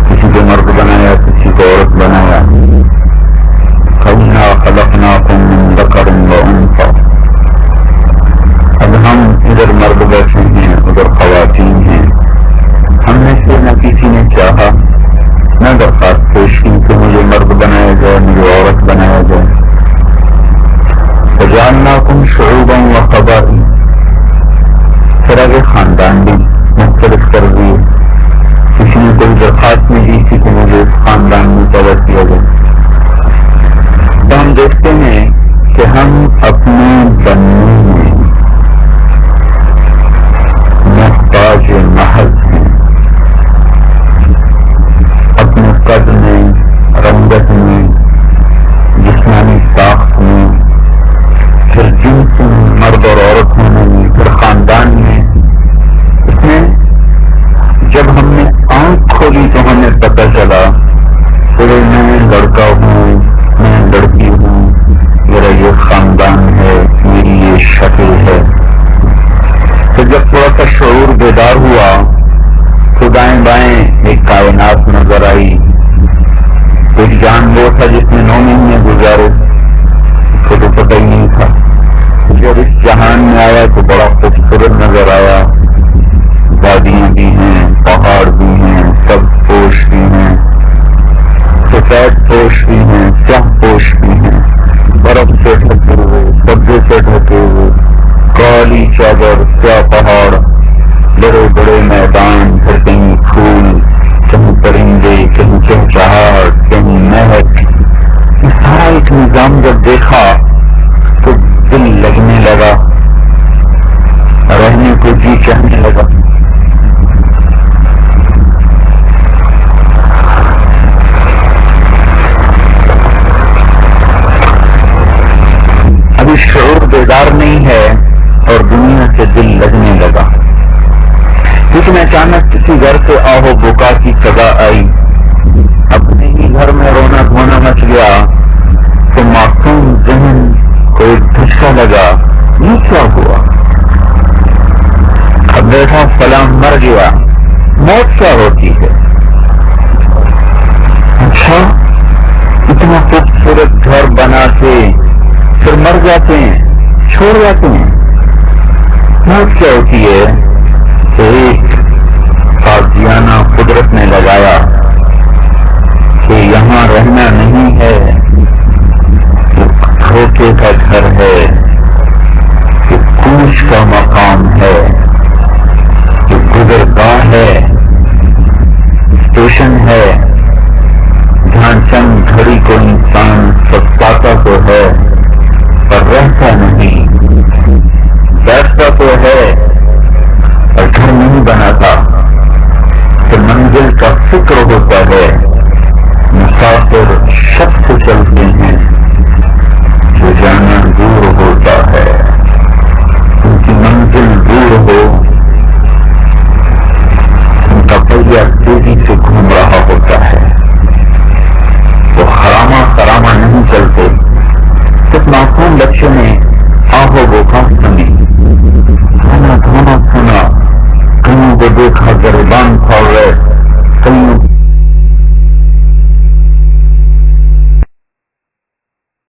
کسی کو مرد بنایا، کسی کو عورت بنایا. انا خلقناکم من ذکر و انثی. اب ہم ادھر مرد بیٹھے ہیں، ادھر خواتین ہیں. ہم میں سے نہ کسی نے چاہا، نہ درخواست پیش کی کہ مجھے مرد بنایا جائے، مجھے عورت بنایا جائے. وجعلناکم شعوبا وقبائل. پھر آگے خاندان بھی مختلف کر دیے. کسی نے کوئی درخواست نہیں دی تھی کہ مجھے اس خاندان میں پیدا کیا جائے. تو ہم دیکھتے ہیں کہ ہم اپنے بننے میں محتاج محض ہیں. اپنے قد میں، رنگت میں، جسمانی ساخت میں، پھر جنس میں، مرد اور عورت ہونے میں، پھر خاندان میں. اس میں جب ہم نے آنکھ کھولی تو ہمیں پتہ چلا کہ میں لڑکا ہوں، میں لڑکی ہوں، میرا یہ خاندان ہے، میری یہ شکل ہے. پھر جب تھوڑا سا شعور بیدار ہوا تو دائیں بائیں ایک کائنات نظر آئی. ایک جان وہ تھا جس نے 9 مہینے گزارے، اس کو تو پتہ ہی نہیں تھا. جب اس جہان میں آیا تو بڑا خوبصورت نظر آیا. وادیاں بھی ہیں، پہاڑ بھی ہیں، سبز پوش بھی ہیں، سفید پوش بھی ہیں، سیاہ پوش بھی ہیں، برف سے ڈھکے ہوئے، سبزے سے ڈھکے ہوئے، کالی چادر، سیاہ پہاڑ، بڑے بڑے میدان، پھر کہیں پھول، کہیں پرندے، کہیں چہچہاہٹ، کہیں مہک. یہ سارا ایک نظام جب دیکھا تو دل لگنے لگا، رہنے کو جی چاہنے لگا. ابھی شعور بیدار نہیں ہے اور دنیا سے دل لگنے لگا. کچھ میں اچانک کسی گھر سے آہو بکا کی صدا آئی. اپنے ہی گھر میں رونا دھونا مچ گیا تو معصوم ذہن کو ایک دھچکا لگا. یہ کیا ہوا؟ اب بیٹا فلاں مر گیا. موت کیا ہوتی ہے؟ اچھا، اتنا خوبصورت گھر بنا کے پھر مر جاتے ہیں، چھوڑ چھوڑ جاتے ہیں. موت کیا ہوتی ہے کہ ایک قاضیانہ قدرت نے لگایا کہ یہاں رہنا نہیں ہے، دھوکے کا گھر ہے،